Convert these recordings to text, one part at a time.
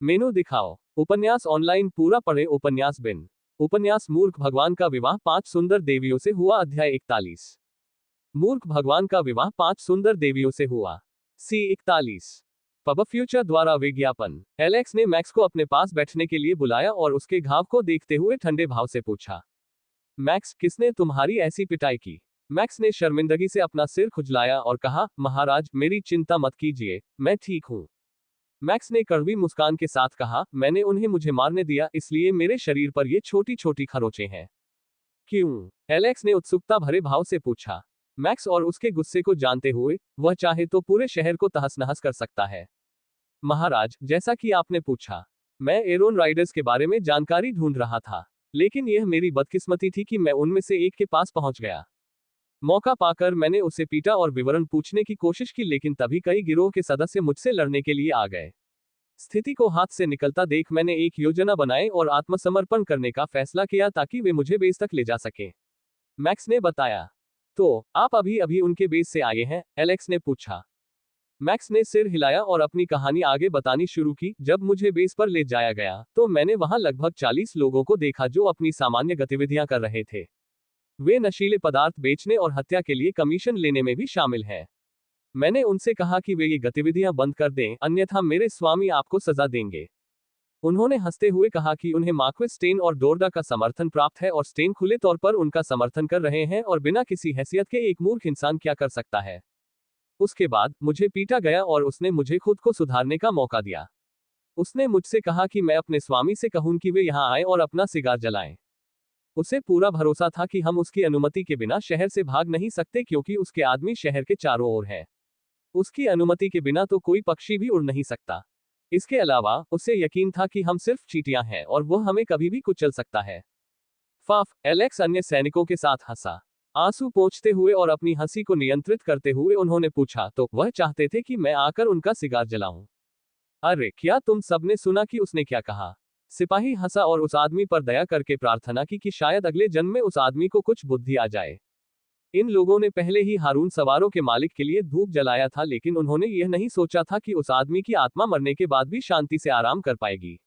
मेनू दिखाओ। उपन्यास ऑनलाइन पूरा पढ़े। उपन्यास बिन। उपन्यास मूर्ख भगवान का विवाह 5 सुंदर देवियों से हुआ। अध्याय 41। मूर्ख भगवान का विवाह 5 सुंदर देवियों से हुआ। सी 41। पब फ्यूचर द्वारा विज्ञापन। एलेक्स ने मैक्स को अपने पास बैठने के लिए बुलाया और उसके घाव को देखते हुए ठंडे भाव से पूछा, मैक्स, किसने तुम्हारी ऐसी पिटाई की? मैक्स ने शर्मिंदगी से अपना सिर खुजलाया और कहा, महाराज, मेरी चिंता मत कीजिए, मैं ठीक हूं। मैक्स ने कड़वी मुस्कान के साथ कहा, मैंने उन्हें मुझे मारने दिया, इसलिए मेरे शरीर पर ये छोटी छोटी खरोंचें हैं। क्यों? एलेक्स ने उत्सुकता भरे भाव से पूछा। मैक्स और उसके गुस्से को जानते हुए, वह चाहे तो पूरे शहर को तहस नहस कर सकता है। महाराज, जैसा कि आपने पूछा, मैं एरोन राइडर्स के बारे में जानकारी ढूंढ रहा था, लेकिन यह मेरी बदकिस्मती थी कि मैं उनमें से एक के पास पहुंच गया। मौका पाकर मैंने उसे पीटा और विवरण पूछने की कोशिश की, लेकिन तभी कई गिरोह के सदस्य मुझसे लड़ने के लिए आ गए। स्थिति को हाथ से निकलता देख मैंने एक योजना बनाई और आत्मसमर्पण करने का फैसला किया ताकि वे मुझे बेस तक ले जा सके। मैक्स ने बताया। तो आप अभी अभी उनके बेस से आए हैं? एलेक्स ने पूछा। मैक्स ने सिर हिलाया और अपनी कहानी आगे बतानी शुरू की। जब मुझे बेस पर ले जाया गया तो मैंने वहां लगभग 40 लोगों को देखा जो अपनी सामान्य गतिविधियां कर रहे थे। वे नशीले पदार्थ बेचने और हत्या के लिए कमीशन लेने में भी शामिल हैं। मैंने उनसे कहा कि वे ये गतिविधियां बंद कर दें, अन्यथा मेरे स्वामी आपको सजा देंगे। उन्होंने हंसते हुए कहा कि उन्हें मार्क्विस स्टेन और डोरडा का समर्थन प्राप्त है और स्टेन खुले तौर पर उनका समर्थन कर रहे हैं और बिना किसी हैसियत के एक मूर्ख इंसान क्या कर सकता है। उसके बाद मुझे पीटा गया और उसने मुझे खुद को सुधारने का मौका दिया। उसने मुझसे कहा कि मैं अपने स्वामी से कहूं कि वे यहां आए और अपना सिगार जलाएं। उसे पूरा भरोसा था कि हम उसकी अनुमति के बिना शहर से भाग नहीं सकते, क्योंकि उसके आदमी शहर के चारों ओर हैं। उसकी अनुमति के बिना तो कोई पक्षी भी उड़ नहीं सकता। इसके अलावा उसे यकीन था कि हम सिर्फ चींटियां हैं और वह हमें कभी भी कुचल सकता है। फाफ। एलेक्स अन्य सैनिकों के साथ हंसा। आंसू पोंछते हुए और अपनी हंसी को नियंत्रित करते हुए उन्होंने पूछा, तो वह चाहते थे कि मैं आकर उनका सिगार जलाऊं? अरे, क्या तुम सबने सुना कि उसने क्या कहा? सिपाही हंसा और उस आदमी पर दया करके प्रार्थना की कि शायद अगले जन्म में उस आदमी को कुछ बुद्धि आ जाए। इन लोगों ने पहले ही हारून सवारों के मालिक के लिए धूप जलाया था, लेकिन उन्होंने यह नहीं सोचा था कि उस आदमी की आत्मा मरने के बाद भी शांति से आराम कर पाएगी।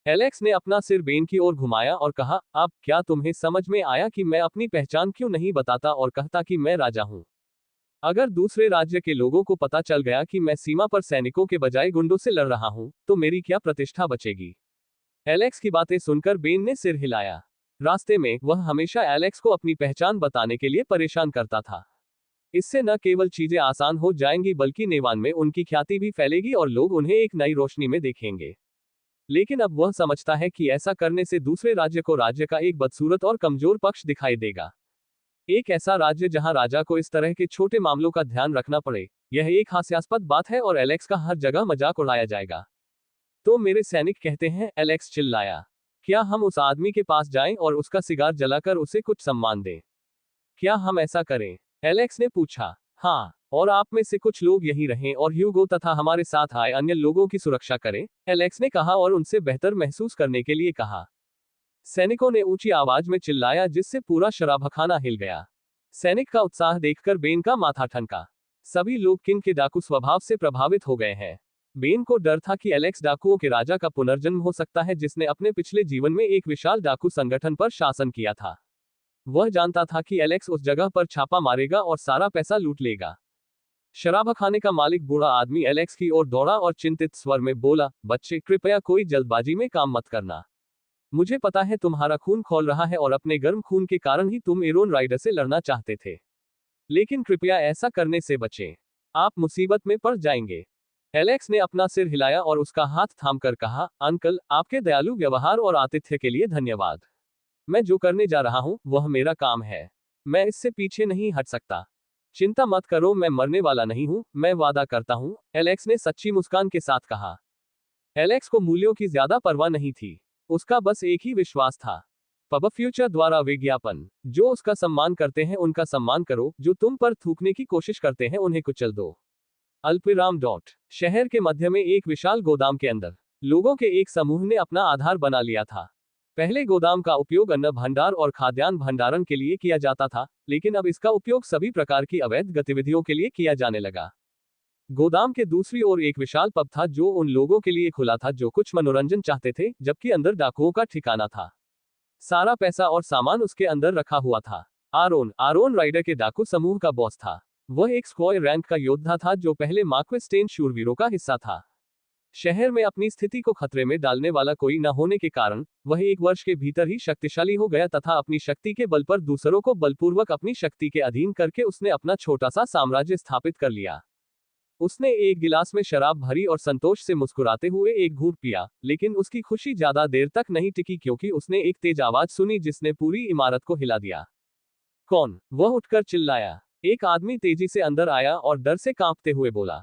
एलेक्स ने अपना सिर बेन की ओर घुमाया और कहा, अब क्या तुम्हें समझ में आया कि मैं अपनी पहचान क्यों नहीं बताता और कहता कि मैं राजा हूं? अगर दूसरे राज्य के लोगों को पता चल गया कि मैं सीमा पर सैनिकों के बजाय गुंडों से लड़ रहा हूं, तो मेरी क्या प्रतिष्ठा बचेगी? एलेक्स की बातें सुनकर बेन ने सिर हिलाया। रास्ते में वह हमेशा एलेक्स को अपनी पहचान बताने के लिए परेशान करता था। इससे न केवल चीजें आसान हो जाएंगी, बल्कि नेवान में उनकी ख्याति भी फैलेगी और लोग उन्हें एक नई रोशनी में देखेंगे। लेकिन अब वह समझता है कि ऐसा करने से दूसरे राज्य को राज्य का एक बदसूरत और कमजोर पक्ष दिखाई देगा। एक ऐसा राज्य जहां राजा को इस तरह के छोटे मामलों का ध्यान रखना पड़े, यह एक हास्यास्पद बात है और एलेक्स का हर जगह मजाक उड़ाया जाएगा। तो मेरे सैनिक कहते हैं, एलेक्स चिल्लाया, क्या हम उस आदमी के पास जाएं और उसका सिगार जलाकर उसे कुछ सम्मान दें? क्या हम ऐसा करें? एलेक्स ने पूछा। हाँ, और आप में से कुछ लोग यहीं रहें और ह्यूगो तथा हमारे साथ आए अन्य लोगों की सुरक्षा करें, एलेक्स ने कहा और उनसे बेहतर महसूस करने के लिए कहा। सैनिकों ने ऊंची आवाज में चिल्लाया, जिससे पूरा शराबखाना हिल गया। सैनिक का उत्साह देखकर बेन का माथा ठनका। सभी लोग किन के डाकू स्वभाव से प्रभावित हो गए हैं। बेन को डर था कि एलेक्स डाकुओं के राजा का पुनर्जन्म हो सकता है, जिसने अपने पिछले जीवन में एक विशाल डाकू संगठन पर शासन किया था। वह जानता था कि एलेक्स उस जगह पर छापा मारेगा और सारा पैसा लूट लेगा। शराबखाने का मालिक बूढ़ा आदमी एलेक्स की ओर दौड़ा और चिंतित स्वर में बोला, बच्चे, कृपया कोई जल्दबाजी में काम मत करना। मुझे पता है तुम्हारा खून खौल रहा है और अपने गर्म खून के कारण ही तुम एरोन राइडर से लड़ना चाहते थे। लेकिन कृपया ऐसा करने से बचें। आप मुसीबत में पड़ जाएंगे। एलेक्स ने अपना सिर हिलाया और उसका हाथ थामकर कहा, अंकल, आपके दयालु व्यवहार और आतिथ्य के लिए धन्यवाद। मैं जो करने जा रहा हूं वह मेरा काम है। मैं इससे पीछे नहीं हट सकता। चिंता मत करो, मैं मरने वाला नहीं हूं, मैं वादा करता हूं, एलेक्स ने सच्ची मुस्कान के साथ कहा। एलेक्स को मूल्यों की ज्यादा परवाह नहीं थी। उसका बस एक ही विश्वास था। पब फ्यूचर द्वारा विज्ञापन। जो उसका सम्मान करते हैं उनका सम्मान करो, जो तुम पर थूकने की कोशिश करते हैं उन्हें कुचल दो। अल्पविराम डॉट। शहर के मध्य में एक विशाल गोदाम के अंदर लोगों के एक समूह ने अपना आधार बना लिया था। पहले गोदाम का उपयोग अन्न भंडार और खाद्यान्न भंडारण के लिए किया जाता था, लेकिन अब इसका उपयोग सभी प्रकार की अवैध गतिविधियों के लिए किया जाने लगा। गोदाम के दूसरी ओर एक विशाल पब था जो उन लोगों के लिए खुला था जो कुछ मनोरंजन चाहते थे, जबकि अंदर डाकुओं का ठिकाना था। सारा पैसा और सामान उसके अंदर रखा हुआ था। आरोन राइडर के डाकू समूह का बॉस था। वह एक स्क्वायर रैंक का योद्धा था जो पहले मार्क्वेस्टेन शूरवीरों का हिस्सा था। शहर में अपनी स्थिति को खतरे में डालने वाला कोई न होने के कारण वह 1 वर्ष के भीतर ही शक्तिशाली हो गया तथा अपनी शक्ति के बल पर दूसरों को बलपूर्वक अपनी शक्ति के अधीन करके उसने अपना छोटा सा साम्राज्य स्थापित कर लिया। उसने एक गिलास में शराब भरी और संतोष से मुस्कुराते हुए एक घूंट पिया, लेकिन उसकी खुशी ज्यादा देर तक नहीं टिकी क्योंकि उसने एक तेज आवाज सुनी जिसने पूरी इमारत को हिला दिया। कौन? वह उठकर चिल्लाया। एक आदमी तेजी से अंदर आया और डर से कांपते हुए बोला,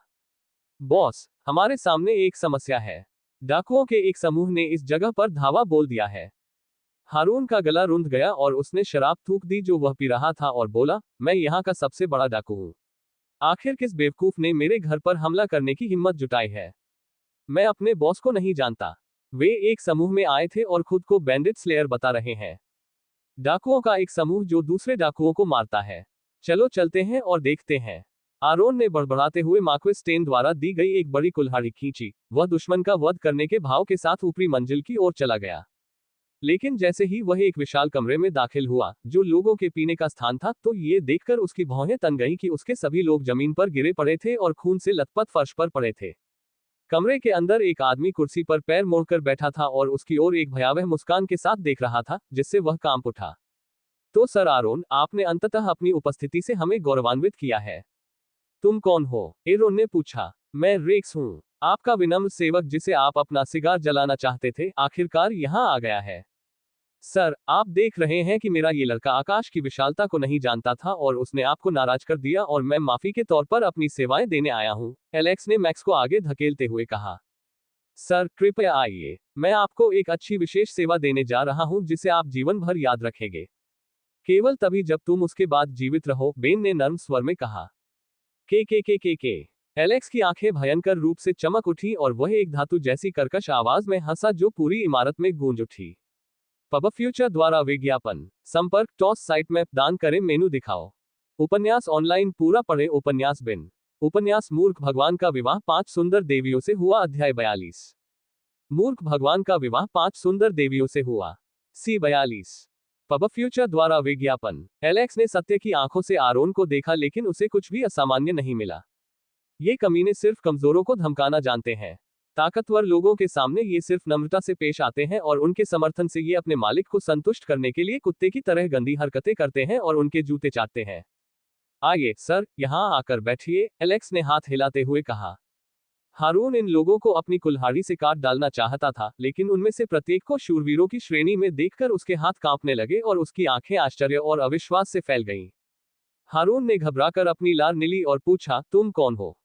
बॉस, हमारे सामने एक समस्या है। डाकुओं के एक समूह ने इस जगह पर धावा बोल दिया है। हारून का गला रुंध गया और उसने शराब थूक दी जो वह पी रहा था और बोला, मैं यहाँ का सबसे बड़ा डाकू हूँ। आखिर किस बेवकूफ ने मेरे घर पर हमला करने की हिम्मत जुटाई है? मैं अपने बॉस को नहीं जानता। वे एक समूह में आए थे और खुद को बैंडिट स्लेयर बता रहे हैं। डाकुओं का एक समूह जो दूसरे डाकुओं को मारता है। चलो चलते हैं और देखते हैं। आरोन ने बड़बड़ाते हुए मार्क्वेस्टेन द्वारा दी गई एक बड़ी कुल्हाड़ी खींची। वह दुश्मन का वध करने के भाव के साथ ऊपरी मंजिल की ओर चला गया। लेकिन जैसे ही वह एक विशाल कमरे में दाखिल हुआ जो लोगों के पीने का स्थान था, तो ये देखकर उसकी भौहें तन गईं कि उसके सभी लोग जमीन पर गिरे पड़े थे और खून से लथपथ फर्श पर पड़े थे। कमरे के अंदर एक आदमी कुर्सी पर पैर मोड़कर बैठा था और उसकी ओर एक भयावह मुस्कान के साथ देख रहा था, जिससे वह कांप उठा। तो सर आरोन, आपने अंततः अपनी उपस्थिति से हमें गौरवान्वित किया है। तुम कौन हो? एरोन ने पूछा। मैं रेक्स हूँ, आपका विनम्र सेवक जिसे आप अपना सिगार जलाना चाहते थे, आखिरकार यहाँ आ गया है। सर, आप देख रहे हैं कि मेरा ये लड़का आकाश की विशालता को नहीं जानता था और उसने आपको नाराज कर दिया और मैं माफी के तौर पर अपनी सेवाएं देने आया हूँ, एलेक्स ने मैक्स को आगे धकेलते हुए कहा। सर, कृपया आइए। मैं आपको एक अच्छी विशेष सेवा देने जा रहा हूँ जिसे आप जीवन भर याद रखेंगे। केवल तभी जब तुम उसके बाद जीवित रहो, बेन ने नर्म स्वर में कहा। के। एलेक्स की आंखें भयंकर रूप से चमक उठी और वह एक धातु जैसी कर्कश आवाज में हंसा जो पूरी इमारत में गूंज उठी। पब फ्यूचर द्वारा विज्ञापन। संपर्क टॉस साइट मैप दान करें मेनू दिखाओ। उपन्यास ऑनलाइन पूरा पढ़े। उपन्यास बिन। उपन्यास मूर्ख भगवान का विवाह 5 सुंदर देवियों से हुआ। अध्याय 42। मूर्ख भगवान का विवाह 5 सुंदर देवियों से हुआ। C42। पब फ्यूचर द्वारा विज्ञापन। एलेक्स ने सत्य की आंखों से आरोन को देखा लेकिन उसे कुछ भी असामान्य नहीं मिला। ये कमीने सिर्फ कमजोरों को धमकाना जानते हैं। ताकतवर लोगों के सामने ये सिर्फ नम्रता से पेश आते हैं और उनके समर्थन से ये अपने मालिक को संतुष्ट करने के लिए कुत्ते की तरह गंदी हरकतें करते हैं और उनके जूते चाटते हैं। आइए सर, यहाँ आकर बैठिए, एलेक्स ने हाथ हिलाते हुए कहा। हारून इन लोगों को अपनी कुल्हाड़ी से काट डालना चाहता था, लेकिन उनमें से प्रत्येक को शूरवीरों की श्रेणी में देखकर उसके हाथ कांपने लगे और उसकी आंखें आश्चर्य और अविश्वास से फैल गईं। हारून ने घबराकर अपनी लार नीली और पूछा, तुम कौन हो?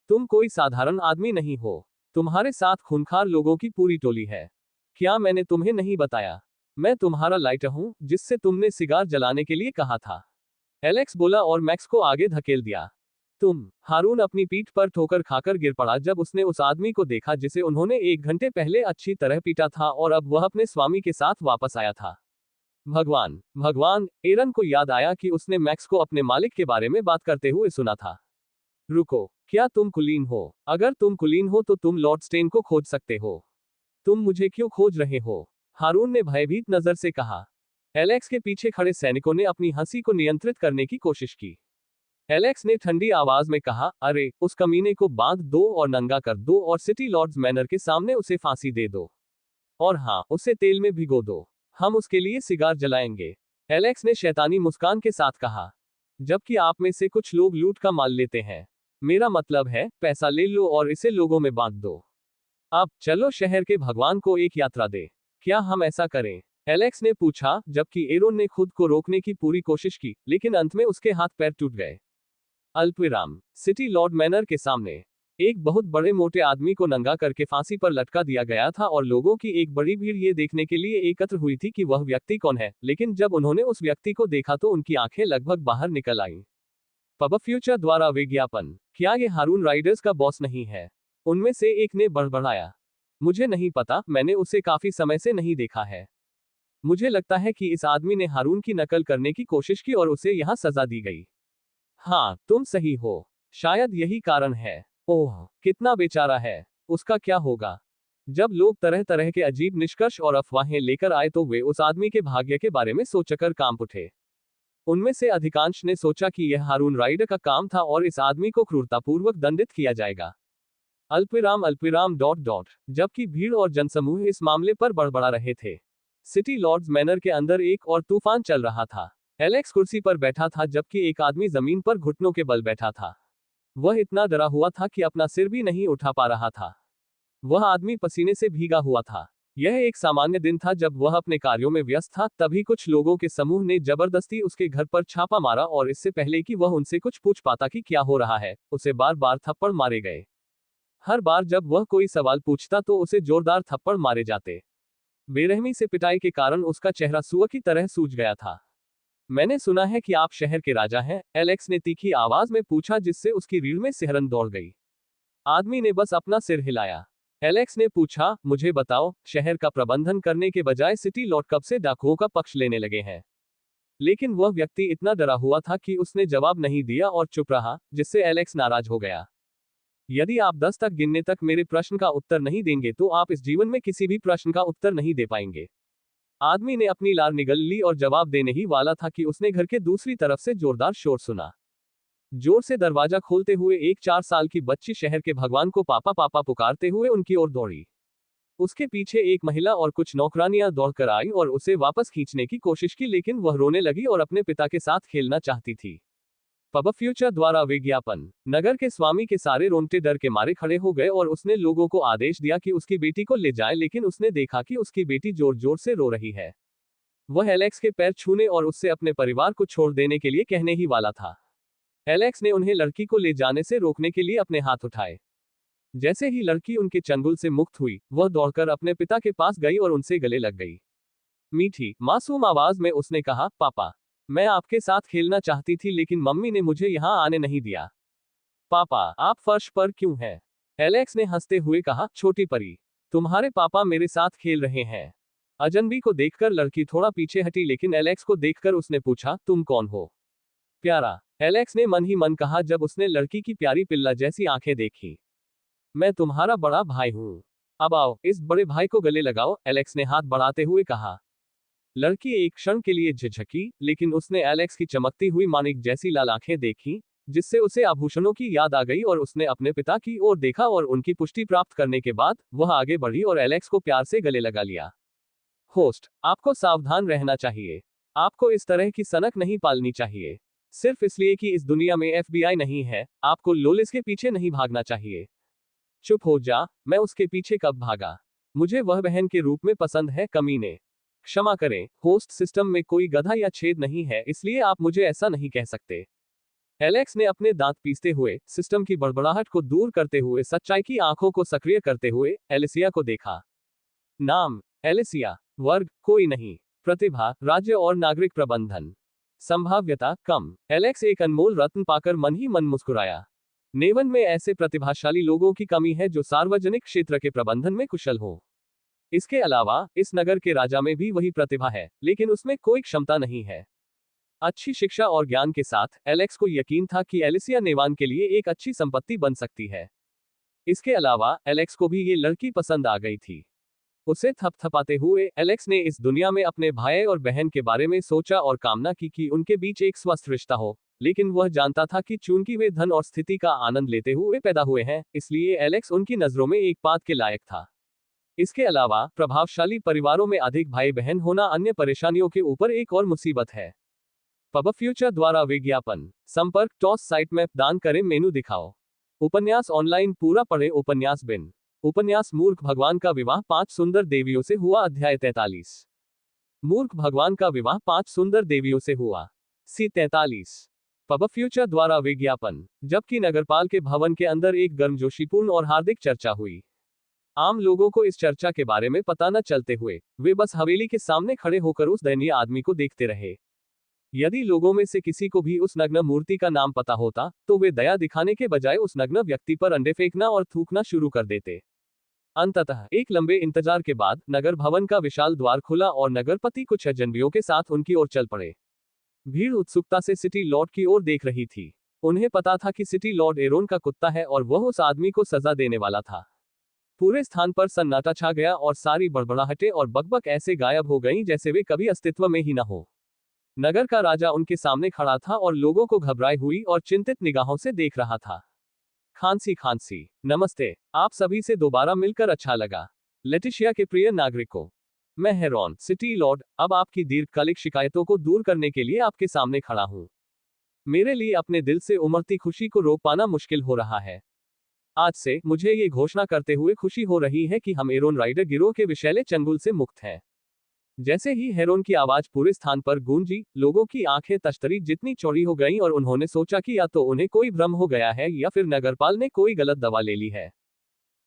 तुम कोई साधारण आदमी नहीं हो। तुम्हारे साथ खूंखार लोगों की पूरी टोली है। क्या मैंने तुम्हें नहीं बताया? मैं तुम्हारा लाइटर हूं, जिससे तुमने सिगार जलाने के लिए कहा था। एलेक्स बोला और मैक्स को आगे धकेल दिया। तुम। हारून अपनी पीठ पर ठोकर खाकर गिर पड़ा जब उसने उस आदमी को देखा जिसे उन्होंने 1 घंटे पहले अच्छी तरह पीटा था और अब वह अपने स्वामी के साथ वापस आया था। भगवान, एरन को याद आया कि उसने मैक्स को अपने मालिक के बारे में बात करते हुए सुना था। रुको, क्या तुम कुलीन हो? अगर तुम कुलीन हो तो तुम लॉर्ड स्टेन को खोज सकते हो। तुम मुझे क्यों खोज रहे हो? हारून ने भयभीत नजर से कहा। एलेक्स के पीछे खड़े सैनिकों ने अपनी हंसी को नियंत्रित करने की कोशिश की। एलेक्स ने ठंडी आवाज में कहा, अरे, उस कमीने को बांध दो और नंगा कर दो और सिटी लॉर्ड्स मैनर के सामने उसे फांसी दे दो। और हाँ, उसे तेल में भिगो दो। हम उसके लिए सिगार जलाएंगे। एलेक्स ने शैतानी मुस्कान के साथ कहा। जबकि आप में से कुछ लोग लूट का माल लेते हैं। मेरा मतलब है, पैसा ले लो और इसे लोगों में बांट दो। अब चलो शहर के भगवान को एक यात्रा दे। क्या हम ऐसा करें? एलेक्स ने पूछा, जबकि एरोन ने खुद को रोकने की पूरी कोशिश की, लेकिन अंत में उसके हाथ पैर टूट गए। अल्पविराम। सिटी लॉर्ड मैनर के सामने एक बहुत बड़े मोटे आदमी को नंगा करके फांसी पर लटका दिया गया था और लोगों की एक बड़ी भीड़ ये देखने के लिए एकत्र हुई थी कि वह व्यक्ति कौन है, लेकिन जब उन्होंने उस व्यक्ति को देखा तो उनकी आंखें लगभग बाहर निकल आईं। पब फ्यूचर द्वारा विज्ञापन। क्या ये हारून राइडर्स का बॉस नहीं है? उनमें से एक ने बड़बड़ाया। मुझे नहीं पता, मैंने उसे काफी समय से नहीं देखा है। मुझे लगता है कि इस आदमी ने हारून की नकल करने की कोशिश की और उसे यहाँ सजा दी गई। हाँ, तुम सही हो। शायद यही कारण है। ओह, कितना बेचारा है, उसका क्या होगा। जब लोग तरह तरह के अजीब निष्कर्ष और अफवाहें लेकर आए तो वे उस आदमी के भाग्य के बारे में सोचकर कांप उठे। उनमें से अधिकांश ने सोचा कि यह हारून राइड का काम था और इस आदमी को क्रूरतापूर्वक दंडित किया जाएगा। अल्पविराम अल्पविराम डॉट डॉट। जबकि भीड़ और जनसमूह इस मामले पर बड़बड़ा रहे थे, सिटी लॉर्ड्स मैनर के अंदर एक और तूफान चल रहा था। एलेक्स कुर्सी पर बैठा था जबकि एक आदमी जमीन पर घुटनों के बल बैठा था। वह इतना डरा हुआ था कि अपना सिर भी नहीं उठा पा रहा था। वह आदमी पसीने से भीगा हुआ था। यह एक सामान्य दिन था जब वह अपने कार्यों में व्यस्त था, तभी कुछ लोगों के समूह ने जबरदस्ती उसके घर पर छापा मारा और इससे पहले कि वह उनसे कुछ पूछ पाता कि क्या हो रहा है, उसे बार बार थप्पड़ मारे गए। हर बार जब वह कोई सवाल पूछता तो उसे जोरदार थप्पड़ मारे जाते। बेरहमी से पिटाई के कारण उसका चेहरा सुअर की तरह सूज गया था। मैंने सुना है कि आप शहर के राजा हैं, एलेक्स ने तीखी आवाज में पूछा, जिससे उसकी रीढ़ में सिहरन दौड़ गई। आदमी ने बस अपना सिर हिलाया। एलेक्स ने पूछा, मुझे बताओ, शहर का प्रबंधन करने के बजाय सिटी लॉर्ड कब से डाकुओं का पक्ष लेने लगे हैं। लेकिन वह व्यक्ति इतना डरा हुआ था कि उसने जवाब नहीं दिया और चुप रहा, जिससे एलेक्स नाराज हो गया। यदि आप 10 तक गिनने तक मेरे प्रश्न का उत्तर नहीं देंगे तो आप इस जीवन में किसी भी प्रश्न का उत्तर नहीं दे पाएंगे। आदमी ने अपनी लार निगल ली और जवाब देने ही वाला था कि उसने घर के दूसरी तरफ से जोरदार शोर सुना। जोर से दरवाजा खोलते हुए एक 4 साल की बच्ची शहर के भगवान को पापा पापा पुकारते हुए उनकी ओर दौड़ी। उसके पीछे एक महिला और कुछ नौकरानियां दौड़कर आई और उसे वापस खींचने की कोशिश की, लेकिन वह रोने लगी और अपने पिता के साथ खेलना चाहती थी। पब फ्यूचर द्वारा विज्ञापन। नगर के स्वामी के सारे रोंगटे डर के मारे खड़े हो गए और उसने लोगों को आदेश दिया कि उसकी बेटी को ले जाएं, लेकिन उसने देखा कि उसकी बेटी जोर जोर से रो रही है। वह एलेक्स के पैर छूने और उससे अपने परिवार को छोड़ देने के लिए कहने ही वाला था। एलेक्स ने उन्हें लड़की को ले जाने से रोकने के लिए अपने हाथ उठाए। जैसे ही लड़की उनके चंगुल से मुक्त हुई, वह दौड़कर अपने पिता के पास गई और उनसे गले लग गई। मीठी, मासूम आवाज में उसने कहा, पापा, मैं आपके साथ खेलना चाहती थी लेकिन मम्मी ने मुझे यहां आने नहीं दिया। पापा, आप फर्श पर क्यों हैं? एलेक्स ने हंसते हुए कहा, छोटी परी, तुम्हारे पापा मेरे साथ खेल रहे हैं। अजनबी को देखकर लड़की थोड़ा पीछे हटी, लेकिन एलेक्स को देखकर उसने पूछा, तुम कौन हो? प्यारा, एलेक्स ने मन ही मन कहा जब उसने लड़की की प्यारी पिल्ला जैसी आंखें देखी। मैं तुम्हारा बड़ा भाई हूं। अब आओ, इस बड़े भाई को गले लगाओ, एलेक्स ने हाथ बढ़ाते हुए कहा। लड़की एक क्षण के लिए झिझकी, लेकिन उसने एलेक्स की चमकती हुई मानिक जैसी लाल आंखें देखी, जिससे उसे आभूषणों की याद आ गई और उसने अपने पिता की ओर देखा और उनकी पुष्टि प्राप्त करने के बाद वह आगे बढ़ी और एलेक्स को प्यार से गले लगा लिया। होस्ट, आपको सावधान रहना चाहिए। आपको इस तरह की सनक नहीं पालनी चाहिए। सिर्फ इसलिए कि इस दुनिया में FBI नहीं है, आपको लोलिस के पीछे नहीं भागना चाहिए। चुप हो जा, मैं उसके पीछे कब भागा? मुझे वह बहन के रूप में पसंद है, कमीने। क्षमा करें, होस्ट, सिस्टम में कोई गधा या छेद नहीं है, इसलिए आप मुझे ऐसा नहीं कह सकते। एलेक्स ने अपने दांत पीसते हुए, सिस्टम की बड़बड़ाहट को दूर करते हुए, सच्चाई की आंखों को सक्रिय करते हुए एलिसिया को देखा। नाम, एलिसिया। वर्ग, कोई नहीं। प्रतिभा, राज्य और नागरिक प्रबंधन। संभाव्यता, कम। एलेक्स एक अनमोल रत्न पाकर मन ही मन मुस्कुराया। नेवन में ऐसे प्रतिभाशाली लोगों की कमी है जो सार्वजनिक क्षेत्र के प्रबंधन में कुशल हो। इसके अलावा इस नगर के राजा में भी वही प्रतिभा है, लेकिन उसमें कोई क्षमता नहीं है। अच्छी शिक्षा और ज्ञान के साथ एलेक्स को यकीन था कि एलिसिया नेवान के लिए एक अच्छी संपत्ति बन सकती है। इसके अलावा एलेक्स को भी ये लड़की पसंद आ गई थी। उसे थपथपाते हुए एलेक्स ने इस दुनिया में अपने भाई और बहन के बारे में सोचा और कामना की कि उनके बीच एक स्वस्थ रिश्ता हो, लेकिन वह जानता था कि चूंकि वे धन और स्थिति का आनंद लेते हुए पैदा हुए हैं, इसलिए एलेक्स उनकी नजरों में एक पाद के लायक था। इसके अलावा प्रभावशाली परिवारों में अधिक भाई बहन होना अन्य परेशानियों के ऊपर एक और मुसीबत है। पब फ्यूचर द्वारा विज्ञापन। संपर्क, टॉस साइट मैप दान करें, मेनू दिखाओ। उपन्यास ऑनलाइन पूरा पढ़े। उपन्यास बिन। उपन्यास मूर्ख भगवान का विवाह 5 सुंदर देवियों से हुआ। अध्याय 43। मूर्ख भगवान का विवाह 5 सुंदर देवियों से हुआ। सी 43। पब फ्यूचर द्वारा विज्ञापन। जबकि नगरपाल के भवन के अंदर एक गर्मजोशीपूर्ण और हार्दिक चर्चा हुई। आम लोगों को इस चर्चा के बारे में पता न चलते हुए वे बस हवेली के सामने खड़े होकर उस दयनीय आदमी को देखते रहे। यदि लोगों में से किसी को भी उस नग्न मूर्ति का नाम पता होता, तो वे दया दिखाने के बजाय उस नग्न व्यक्ति पर अंडे फेंकना और थूकना शुरू कर देते। अंततः एक लंबे इंतजार के बाद नगर भवन का विशाल द्वार खुला और नगरपति कुछ अजनबियों के साथ उनकी ओर चल पड़े। भीड़ उत्सुकता से सिटी लॉर्ड की ओर देख रही थी। उन्हें पता था कि सिटी लॉर्ड एरोन का कुत्ता है और वह उस आदमी को सजा देने वाला था। पूरे स्थान पर सन्नाटा छा गया और सारी बड़बड़ाहटें और बकबक ऐसे गायब हो गईं जैसे वे कभी अस्तित्व में ही न हो। नगर का राजा उनके सामने खड़ा था और लोगों को घबराई हुई और चिंतित निगाहों से देख रहा था। खांसी खांसी। नमस्ते, आप सभी से दोबारा मिलकर अच्छा लगा। लेटिशिया के प्रिय नागरिकों, मैं हेरोन, सिटी लॉर्ड, अब आपकी दीर्घकालिक शिकायतों को दूर करने के लिए आपके सामने खड़ा हूं। मेरे लिए अपने दिल से उमड़ती खुशी को रोक पाना मुश्किल हो रहा है। आज से मुझे ये घोषणा करते हुए खुशी हो रही है कि हम एरोन राइडर गिरोह के विषैले चंगुल से मुक्त हैं। जैसे ही हेरोन की आवाज पूरे स्थान पर गूंजी, लोगों की आंखें तश्तरी जितनी चौड़ी हो गईं और उन्होंने सोचा कि या तो उन्हें कोई भ्रम हो गया है या फिर नगरपाल ने कोई गलत दवा ले ली है।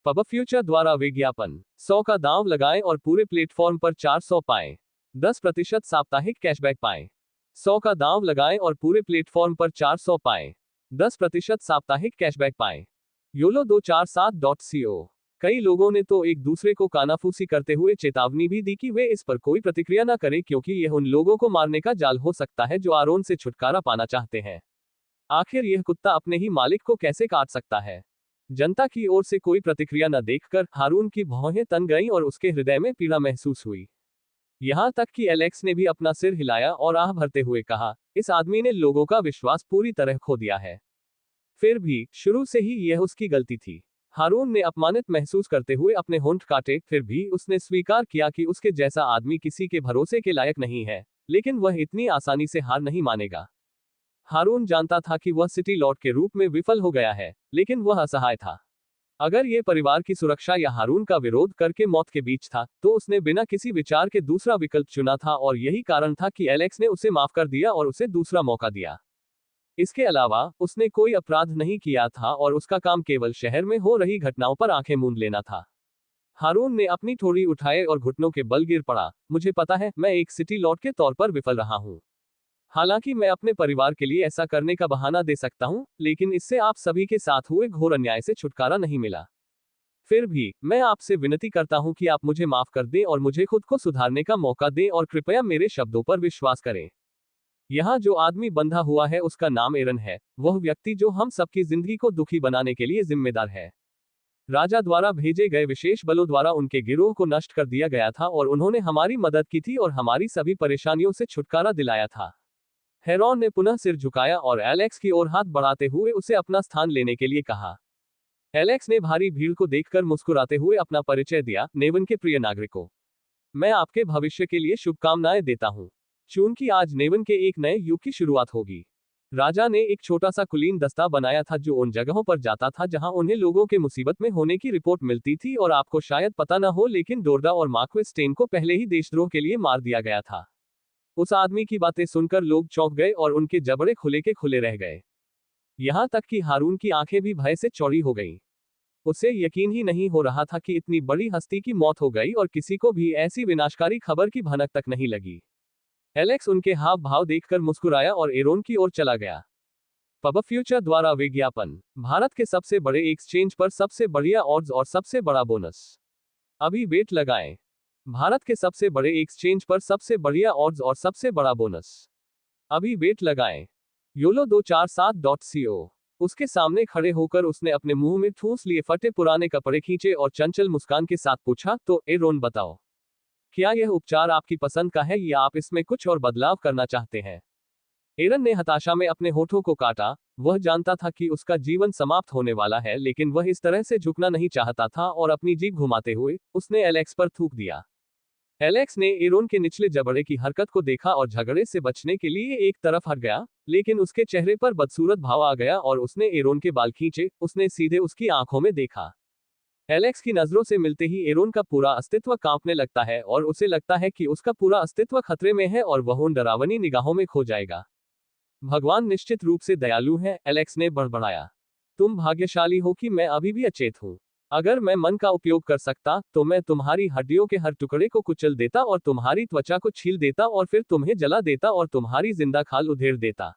पब फ्यूचर द्वारा विज्ञापन, 100 का दांव लगाएं और पूरे प्लेटफॉर्म पर 400 पाएं। 10% साप्ताहिक कैशबैक पाएं। 100 का दांव लगाएं और पूरे प्लेटफॉर्म पर 400 पाएं। 10% साप्ताहिक कैशबैक पाएं। YOLO247.co। कई लोगों ने तो एक दूसरे को कानाफूसी करते हुए चेतावनी भी दी कि वे इस पर कोई प्रतिक्रिया न करें क्योंकि यह उन लोगों को मारने का जाल हो सकता है जो आरोन से छुटकारा पाना चाहते हैं। आखिर यह कुत्ता अपने ही मालिक को कैसे काट सकता है? जनता की ओर से कोई प्रतिक्रिया न देखकर हारून की भौहें तन गईं और उसके हृदय में पीड़ा महसूस हुई। यहां तक कि एलेक्स ने भी अपना सिर हिलाया और आह भरते हुए कहा, इस आदमी ने लोगों का विश्वास पूरी तरह खो दिया है। फिर भी शुरू से ही यह उसकी गलती थी। हारून ने अपमानित महसूस करते हुए अपने होंठ काटे, फिर भी उसने स्वीकार किया कि उसके जैसा आदमी किसी के भरोसे के लायक नहीं है, लेकिन वह इतनी आसानी से हार नहीं मानेगा। हारून जानता था कि वह सिटी लॉर्ड के रूप में विफल हो गया है, लेकिन वह असहाय था। अगर यह परिवार की सुरक्षा या हारून का विरोध करके मौत के बीच था, तो उसने बिना किसी विचार के दूसरा विकल्प चुना था और यही कारण था कि एलेक्स ने उसे माफ कर दिया और उसे दूसरा मौका दिया। इसके अलावा उसने कोई अपराध नहीं किया था और उसका काम केवल शहर में हो रही घटनाओं पर आंखें मूंद लेना था। हारून ने अपनी ठोड़ी उठाए और घुटनों के बल गिर पड़ा। मुझे पता है, मैं एक सिटी लॉर्ड के तौर पर विफल रहा हूं। हालांकि मैं अपने परिवार के लिए ऐसा करने का बहाना दे सकता हूं, लेकिन इससे आप सभी के साथ हुए घोर अन्याय से छुटकारा नहीं मिला। फिर भी मैं आपसे विनती करता हूं कि आप मुझे माफ कर दें और मुझे खुद को सुधारने का मौका दें और कृपया मेरे शब्दों पर विश्वास करें। यहाँ जो आदमी बंधा हुआ है उसका नाम एरन है, वह व्यक्ति जो हम सबकी जिंदगी को दुखी बनाने के लिए जिम्मेदार है। राजा द्वारा भेजे गए विशेष बलों द्वारा उनके गिरोह को नष्ट कर दिया गया था और उन्होंने हमारी मदद की थी और हमारी सभी परेशानियों से छुटकारा दिलाया था। हेरोन ने पुनः सिर झुकाया और एलेक्स की ओर हाथ बढ़ाते हुए उसे अपना स्थान लेने के लिए कहा। एलेक्स ने भारी भीड़ को देखकर मुस्कुराते हुए अपना परिचय दिया, नेवन के प्रिय नागरिकों, मैं आपके भविष्य के लिए शुभकामनाएं देता हूं। चूंकि आज नेवन के एक नए युग की शुरुआत होगी। राजा ने एक छोटा सा कुलीन दस्ता बनाया था जो उन जगहों पर जाता था जहां उन्हें लोगों के मुसीबत में होने की रिपोर्ट मिलती थी और आपको शायद पता न हो लेकिन डोरडा और मार्क्वेस स्टेन को पहले ही देशद्रोह के लिए मार दिया गया था। उस आदमी की बातें सुनकर लोग चौंक गए और उनके जबड़े खुले के खुले रह गए। यहां तक कि हारून की आंखें भी भय से चौड़ी हो गईं। उसे यकीन ही नहीं हो रहा था कि इतनी बड़ी हस्ती की मौत हो गई और किसी को भी ऐसी विनाशकारी खबर की भनक तक नहीं लगी। एलेक्स उनके हाव भाव देखकर मुस्कुराया और एरोन की ओर चला गया। पब फ्यूचर द्वारा विज्ञापन, भारत के सबसे बड़े एक्सचेंज पर सबसे बढ़िया ऑड्स और सबसे बड़ा बोनस। अभी वेट लगाएं। भारत के सबसे बड़े एक्सचेंज पर सबसे बढ़िया ऑड्स और सबसे बड़ा बोनस। अभी वेट लगाएं। YOLO247.co। उसके सामने खड़े होकर उसने अपने मुंह में ठूंस लिए फटे पुराने कपड़े खींचे और चंचल मुस्कान के साथ पूछा, तो एरोन बताओ, क्या यह उपचार आपकी पसंद का है या आप इसमें कुछ और बदलाव करना चाहते हैं? एरन ने हताशा में अपने होठों को काटा। वह जानता था कि उसका जीवन समाप्त होने वाला है, लेकिन वह इस तरह से झुकना नहीं चाहता था और अपनी जीभ घुमाते हुए उसने एलेक्स पर थूक दिया। एलेक्स ने एरोन के निचले जबड़े की हरकत को देखा और झगड़े से बचने के लिए एक तरफ हट गया, लेकिन उसके चेहरे पर बदसूरत भाव आ गया और उसने एरोन के बाल खींचे। उसने सीधे उसकी आंखों में देखा। एलेक्स की नजरों से मिलते ही एरोन का पूरा अस्तित्व कांपने लगता है और उसे लगता है कि उसका पूरा अस्तित्व खतरे में है और वह उन डरावनी निगाहों में खो जाएगा। भगवान निश्चित रूप से दयालु है, एलेक्स ने बड़बड़ाया। तुम भाग्यशाली हो कि मैं अभी भी अचेत हूं। अगर मैं मन का उपयोग कर सकता तो मैं तुम्हारी हड्डियों के हर टुकड़े को कुचल देता और तुम्हारी त्वचा को छील देता और फिर तुम्हें जला देता और तुम्हारी जिंदा खाल उधेड़ देता।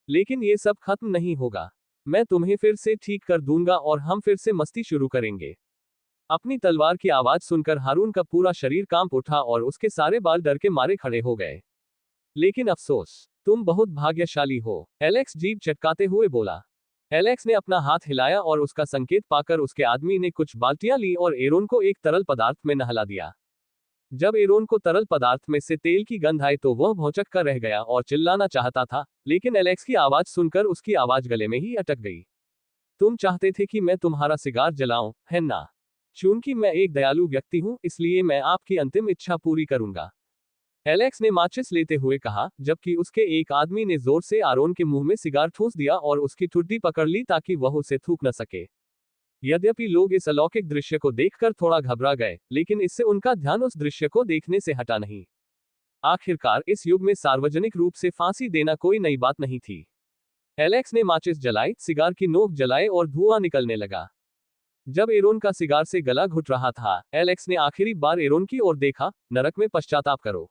लेकिन ये सब खत्म नहीं होगा। मैं तुम्हें फिर से ठीक कर दूंगा और हम फिर से मस्ती शुरू करेंगे। अपनी तलवार की आवाज सुनकर हारून का पूरा शरीर कांप उठा और उसके सारे बाल डर के मारे खड़े हो गए। लेकिन अफसोस, तुम बहुत भाग्यशाली हो, एलेक्स जीभ चटकाते हुए बोला। एलेक्स ने अपना हाथ हिलाया और उसका संकेत पाकर उसके आदमी ने कुछ बाल्टियां ली और एरोन को एक तरल पदार्थ में नहला दिया। जब एरोन को तरल पदार्थ में से तेल की गंध आई तो वह भौंचक कर रह गया और चिल्लाना चाहता था, लेकिन एलेक्स की आवाज सुनकर उसकी आवाज गले में ही अटक गई। तुम चाहते थे कि मैं तुम्हारा सिगार जलाऊं, है ना? चूंकि मैं एक दयालु व्यक्ति हूं, इसलिए मैं आपकी अंतिम इच्छा पूरी करूंगा, एलेक्स ने माचिस लेते हुए कहा, जबकि उसके एक आदमी ने जोर से आरोन के मुंह में सिगार ठूंस दिया और उसकी ठुड्डी पकड़ ली ताकि वह उसे थूक न सके। यद्यपि लोग इस अलौकिक दृश्य को देखकर थोड़ा घबरा गए, लेकिन इससे उनका ध्यान उस दृश्य को देखने से हटा नहीं। आखिरकार इस युग में सार्वजनिक रूप से फांसी देना कोई नई बात नहीं थी। एलेक्स ने माचिस जलाई, सिगार की नोक जलाए और धुआं निकलने लगा। जब एरोन का सिगार से गला घुट रहा था, एलेक्स ने आखिरी बार एरोन की ओर देखा, नरक में पश्चाताप करो।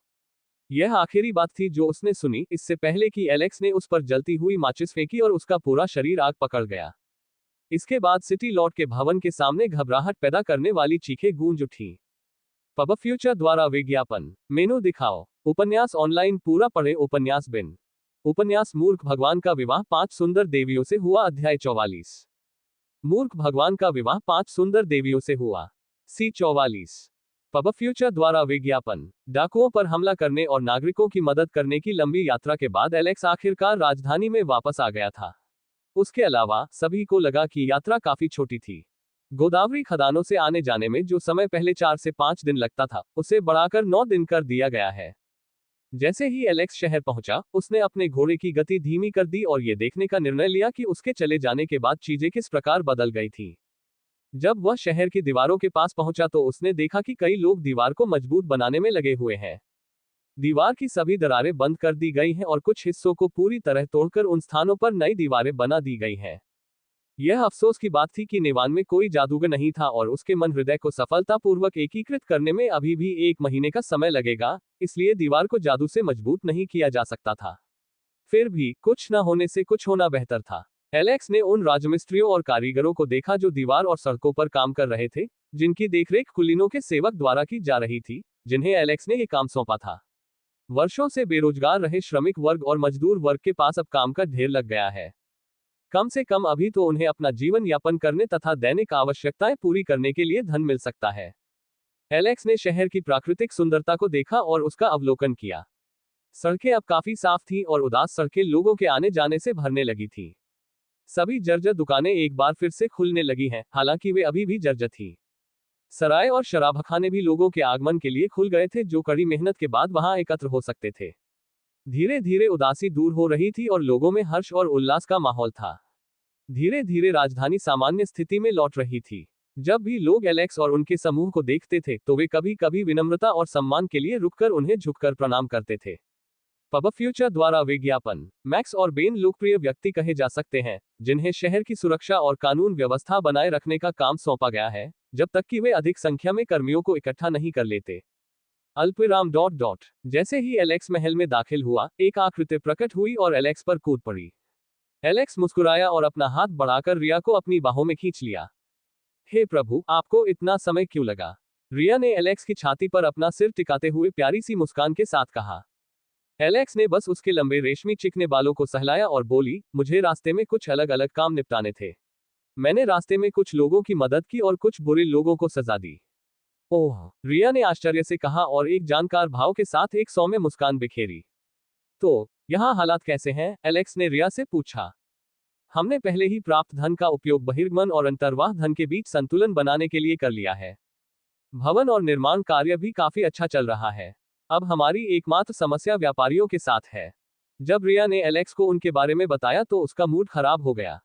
यह आखिरी बात थी जो उसने सुनी, इससे पहले कि एलेक्स ने उस पर जलती हुई माचिस फेंकी और उसका पूरा शरीर आग पकड़ गया। इसके बाद सिटी लॉर्ड के भवन के सामने घबराहट पैदा करने वाली चीखें गूंज उठी। पब फ्यूचर द्वारा विज्ञापन, मेनू दिखाओ। उपन्यास ऑनलाइन पूरा पढ़े। उपन्यास बिन। उपन्यास मूर्ख भगवान का विवाह 5 सुंदर देवियों से हुआ। अध्याय 44। मूर्ख भगवान का विवाह 5 सुंदर देवियों से हुआ। सी 44। पब फ्यूचर द्वारा विज्ञापन। डाकुओं पर हमला करने और नागरिकों की मदद करने की लंबी यात्रा के बाद एलेक्स आखिरकार राजधानी में वापस आ गया था। उसके अलावा सभी को लगा कि यात्रा काफी छोटी थी। गोदावरी खदानों से आने जाने में जो समय पहले 4 से 5 दिन लगता था, उसे बढ़ाकर 9 दिन कर दिया गया है। जैसे ही एलेक्स शहर पहुंचा, उसने अपने घोड़े की गति धीमी कर दी और ये देखने का निर्णय लिया कि उसके चले जाने के बाद चीजें किस प्रकार बदल गई थी। जब वह शहर की दीवारों के पास पहुंचा तो उसने देखा कि कई लोग दीवार को मजबूत बनाने में लगे हुए हैं। दीवार की सभी दरारें बंद कर दी गई हैं और कुछ हिस्सों को पूरी तरह तोड़कर उन स्थानों पर नई दीवारें बना दी गई हैं। यह अफसोस की बात थी कि नेवान में कोई जादूगर नहीं था और उसके मन हृदय को सफलतापूर्वक एकीकृत करने में अभी भी 1 महीने का समय लगेगा, इसलिए दीवार को जादू से मजबूत नहीं किया जा सकता था। फिर भी कुछ न होने से कुछ होना बेहतर था। एलेक्स ने उन राजमिस्त्रियों और कारीगरों को देखा जो दीवार और सड़कों पर काम कर रहे थे, जिनकी देखरेख कुलीनों के सेवक द्वारा की जा रही थी, जिन्हें एलेक्स ने ये काम सौंपा था। वर्षों से बेरोजगार रहे श्रमिक वर्ग और मजदूर वर्ग के पास अब काम का ढेर लग गया है। कम से कम अभी तो उन्हें अपना जीवन यापन करने तथा दैनिक आवश्यकताएं पूरी करने के लिए धन मिल सकता है। एलेक्स ने शहर की प्राकृतिक सुंदरता को देखा और उसका अवलोकन किया। सड़कें अब काफी साफ थीं और उदास सड़कें लोगों के आने जाने से भरने लगी थीं। सभी जर्जर दुकानें एक बार फिर से खुलने लगी हैं, हालांकि वे अभी भी जर्जर थीं। सराय और शराबखाने भी लोगों के आगमन के लिए खुल गए थे, जो कड़ी मेहनत के बाद वहां एकत्र हो सकते थे। धीरे धीरे उदासी दूर हो रही थी और लोगों में हर्ष और उल्लास का माहौल था। धीरे धीरे राजधानी सामान्य स्थिति में लौट रही थी। जब भी लोग एलेक्स और उनके समूह को देखते थे तो वे कभी कभी विनम्रता और सम्मान के लिए रुककर उन्हें झुककर प्रणाम करते थे। पब फ्यूचर द्वारा विज्ञापन। मैक्स और बेन लोकप्रिय व्यक्ति कहे जा सकते हैं, जिन्हें शहर की सुरक्षा और कानून व्यवस्था बनाए रखने का काम सौंपा गया है, जब तक कि वे अधिक संख्या में कर्मियों को इकट्ठा नहीं कर लेते। अल्पविराम ... जैसे ही एलेक्स महल में दाखिल हुआ, एक आकृति प्रकट हुई और एलेक्स पर कूद पड़ी। एलेक्स मुस्कुराया और अपना हाथ बढ़ाकर रिया को अपनी बाहों में खींच लिया। हे प्रभु, आपको इतना समय क्यों लगा? रिया ने एलेक्स की छाती पर अपना सिर टिकाते हुए प्यारी सी मुस्कान के साथ कहा। एलेक्स ने बस उसके लंबे रेशमी चिकने बालों को सहलाया और बोली, मुझे रास्ते में कुछ अलग अलग काम निपटाने थे। मैंने रास्ते में कुछ लोगों की मदद की और कुछ बुरे लोगों को सजा दी। ओह, रिया ने आश्चर्य से कहा और एक जानकार भाव के साथ एक सौम्य मुस्कान बिखेरी। तो यहाँ हालात कैसे हैं? एलेक्स ने रिया से पूछा। हमने पहले ही प्राप्त धन का उपयोग बहिर्गमन और अंतर्वाह धन के बीच संतुलन बनाने के लिए कर लिया है। भवन और निर्माण कार्य भी काफी अच्छा चल रहा है। अब हमारी एकमात्र समस्या व्यापारियों के साथ है। जब रिया ने एलेक्स को उनके बारे में बताया तो उसका मूड खराब हो गया।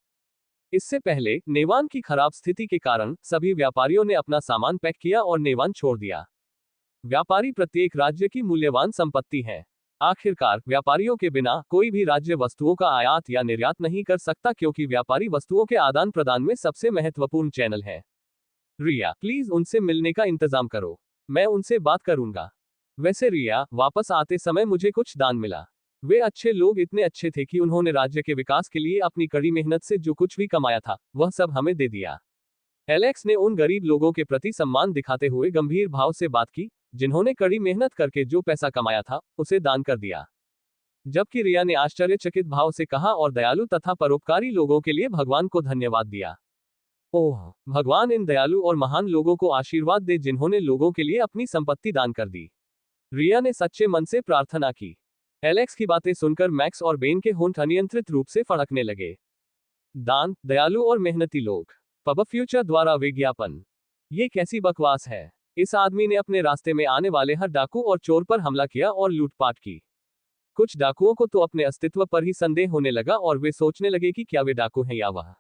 इससे पहले नेवान की खराब स्थिति के कारण सभी व्यापारियों ने अपना सामान पैक किया और नेवान छोड़ दिया। व्यापारी प्रत्येक राज्य की मूल्यवान संपत्ति है। आखिरकार व्यापारियों के बिना कोई भी राज्य वस्तुओं का आयात या निर्यात नहीं कर सकता, क्योंकि व्यापारी वस्तुओं के आदान प्रदान में सबसे महत्वपूर्ण चैनल है। रिया, प्लीज उनसे मिलने का इंतजाम करो। मैं उनसे बात करूंगा। वैसे रिया, वापस आते समय मुझे कुछ दान मिला। वे अच्छे लोग इतने अच्छे थे कि उन्होंने राज्य के विकास के लिए अपनी कड़ी मेहनत से जो कुछ भी कमाया था, वह सब हमें दे दिया। एलेक्स ने उन गरीब लोगों के प्रति सम्मान दिखाते हुए गंभीर भाव से बात की, जिन्होंने कड़ी मेहनत करके जो पैसा कमाया था, उसे दान कर दिया। जबकि रिया ने आश्चर्यचकित भाव से कहा और दयालु तथा परोपकारी लोगों के लिए भगवान को धन्यवाद दिया। ओह, भगवान इन दयालु और महान लोगों को आशीर्वाद दे जिन्होंने लोगों के लिए अपनी संपत्ति दान कर दी। रिया ने सच्चे मन से प्रार्थना की। एलेक्स की बातें सुनकर मैक्स और बेन के होंठ अनियंत्रित रूप से फड़कने लगे। दान, दयालु और मेहनती लोग। पब फ्यूचर द्वारा विज्ञापन। ये कैसी बकवास है। इस आदमी ने अपने रास्ते में आने वाले हर डाकू और चोर पर हमला किया और लूटपाट की। कुछ डाकुओं को तो अपने अस्तित्व पर ही संदेह होने लगा और वे सोचने लगे कि क्या वे डाकू हैं या वह।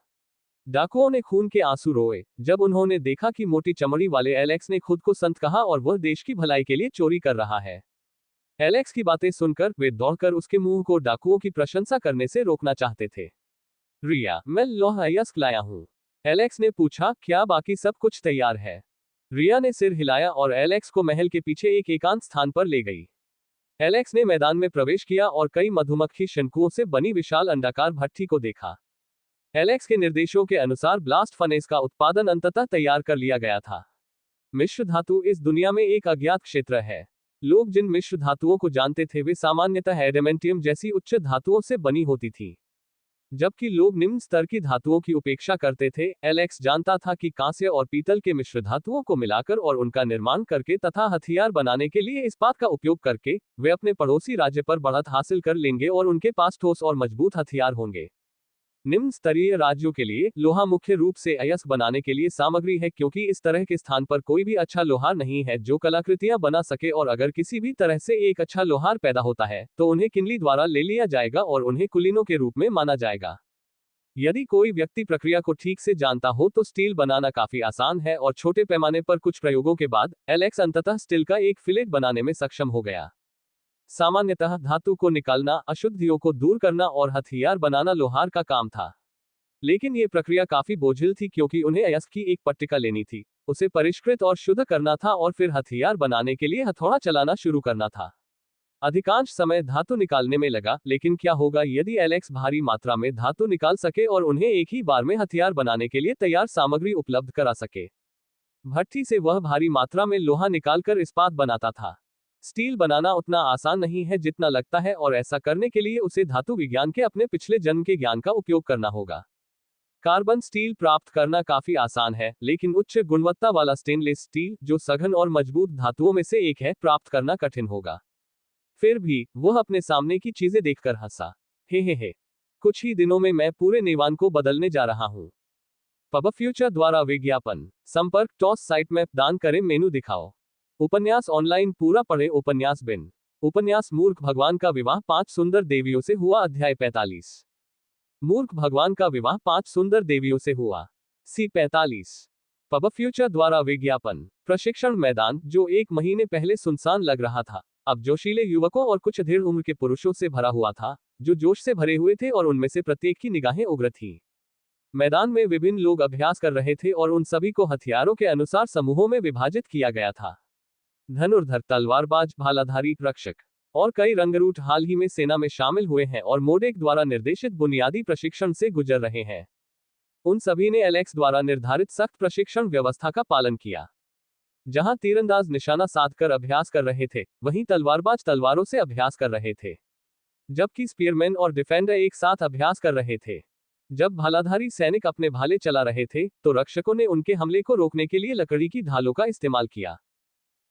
डाकुओं ने खून के आंसू रोए जब उन्होंने देखा कि मोटी चमड़ी वाले एलेक्स ने खुद को संत कहा और वह देश की भलाई के लिए चोरी कर रहा है। एलेक्स की बातें सुनकर वे दौड़कर उसके मुंह को डाकुओं की प्रशंसा करने से रोकना चाहते थे। रिया, मैं लोहायस्क लाया हूं। एलेक्स ने पूछा, क्या बाकी सब कुछ तैयार है? रिया ने सिर हिलाया और एलेक्स को महल के पीछे एक एकांत स्थान पर ले गई। एलेक्स ने मैदान में प्रवेश किया और कई मधुमक्खी शंकुओं से बनी विशाल अंडाकार भट्ठी को देखा। एलेक्स के निर्देशों के अनुसार ब्लास्ट फनेस का उत्पादन अंततः तैयार कर लिया गया था। मिश्र धातु इस दुनिया में एक अज्ञात क्षेत्र है। लोग जिन मिश्र धातुओं को जानते थे वे सामान्यतः एडेमेंटियम जैसी उच्च धातुओं से बनी होती थी, जबकि लोग निम्न स्तर की धातुओं की उपेक्षा करते थे। एलेक्स जानता था कि कांस्य और पीतल के मिश्र धातुओं को मिलाकर और उनका निर्माण करके तथा हथियार बनाने के लिए इस्पात का उपयोग करके वे अपने पड़ोसी राज्य पर बढ़त हासिल कर लेंगे और उनके पास ठोस और मजबूत हथियार होंगे। निम्न स्तरीय राज्यों के लिए लोहा मुख्य रूप से अयस्क बनाने के लिए सामग्री है, क्योंकि इस तरह के स्थान पर कोई भी अच्छा लोहार नहीं है जो कलाकृतियां बना सके, और अगर किसी भी तरह से एक अच्छा लोहार पैदा होता है तो उन्हें किनली द्वारा ले लिया जाएगा और उन्हें कुलीनों के रूप में माना जाएगा। यदि कोई व्यक्ति प्रक्रिया को ठीक से जानता हो तो स्टील बनाना काफी आसान है, और छोटे पैमाने पर कुछ प्रयोगों के बाद एलेक्स अंततः स्टील का एक फिलेट बनाने में सक्षम हो गया। सामान्यतः धातु को निकालना, अशुद्धियों को दूर करना और हथियार बनाना लोहार का काम था, लेकिन ये प्रक्रिया काफी बोझिल थी क्योंकि उन्हें अयस्क की एक पट्टिका लेनी थी, उसे परिष्कृत और शुद्ध करना था और फिर हथियार बनाने के लिए हथौड़ा चलाना शुरू करना था। अधिकांश समय धातु निकालने में लगा, लेकिन क्या होगा यदि एलेक्स भारी मात्रा में धातु निकाल सके और उन्हें एक ही बार में हथियार बनाने के लिए तैयार सामग्री उपलब्ध करा सके? भट्ठी से वह भारी मात्रा में लोहा निकालकर इस्पात बनाता था। स्टील बनाना उतना आसान नहीं है जितना लगता है, और ऐसा करने के लिए उसे धातु विज्ञान के अपने पिछले जन्म के ज्ञान का उपयोग करना होगा। कार्बन स्टील प्राप्त करना काफी आसान है, लेकिन उच्च गुणवत्ता वाला स्टेनलेस स्टील, जो सघन और मजबूत धातुओं में से एक है, प्राप्त करना कठिन होगा। फिर भी वह अपने सामने की चीजें देखकर हंसा। हे, कुछ ही दिनों में मैं पूरे नेवान को बदलने जा रहा हूं। पब फ्यूचर द्वारा विज्ञापन। संपर्क टॉस साइट मैप दान करें मेनू दिखाओ। उपन्यास ऑनलाइन पूरा पढ़े। उपन्यास बिन। उपन्यास मूर्ख भगवान का विवाह 5 सुंदर देवियों से हुआ। अध्याय 45। मूर्ख भगवान का विवाह 5 सुंदर देवियों से हुआ। C45। पब फ्यूचर द्वारा विज्ञापन। प्रशिक्षण मैदान, जो 1 महीने पहले सुनसान लग रहा था, अब जोशीले युवकों और कुछ अधेड़ उम्र के पुरुषों से भरा हुआ था, जो जोश से भरे हुए थे और उनमें से प्रत्येक की निगाहें उग्र थीं। मैदान में विभिन्न लोग अभ्यास कर रहे थे और उन सभी को हथियारों के अनुसार समूहों में विभाजित किया गया था। धनुर्धर, तलवारबाज, भालाधारी, रक्षक और कई रंगरूट हाल ही में सेना में शामिल हुए हैं और मोडेक द्वारा निर्देशित बुनियादी प्रशिक्षण से गुजर रहे हैं। उन सभी ने एलेक्स द्वारा निर्धारित सख्त प्रशिक्षण व्यवस्था का पालन किया। जहां तीरंदाज निशाना साधकर अभ्यास कर रहे थे, वहीं तलवारबाज तलवारों से अभ्यास कर रहे थे, जबकि स्पीयरमैन और डिफेंडर एक साथ अभ्यास कर रहे थे। जब भालाधारी सैनिक अपने भाले चला रहे थे, तो रक्षकों ने उनके हमले को रोकने के लिए लकड़ी की ढालों का इस्तेमाल किया।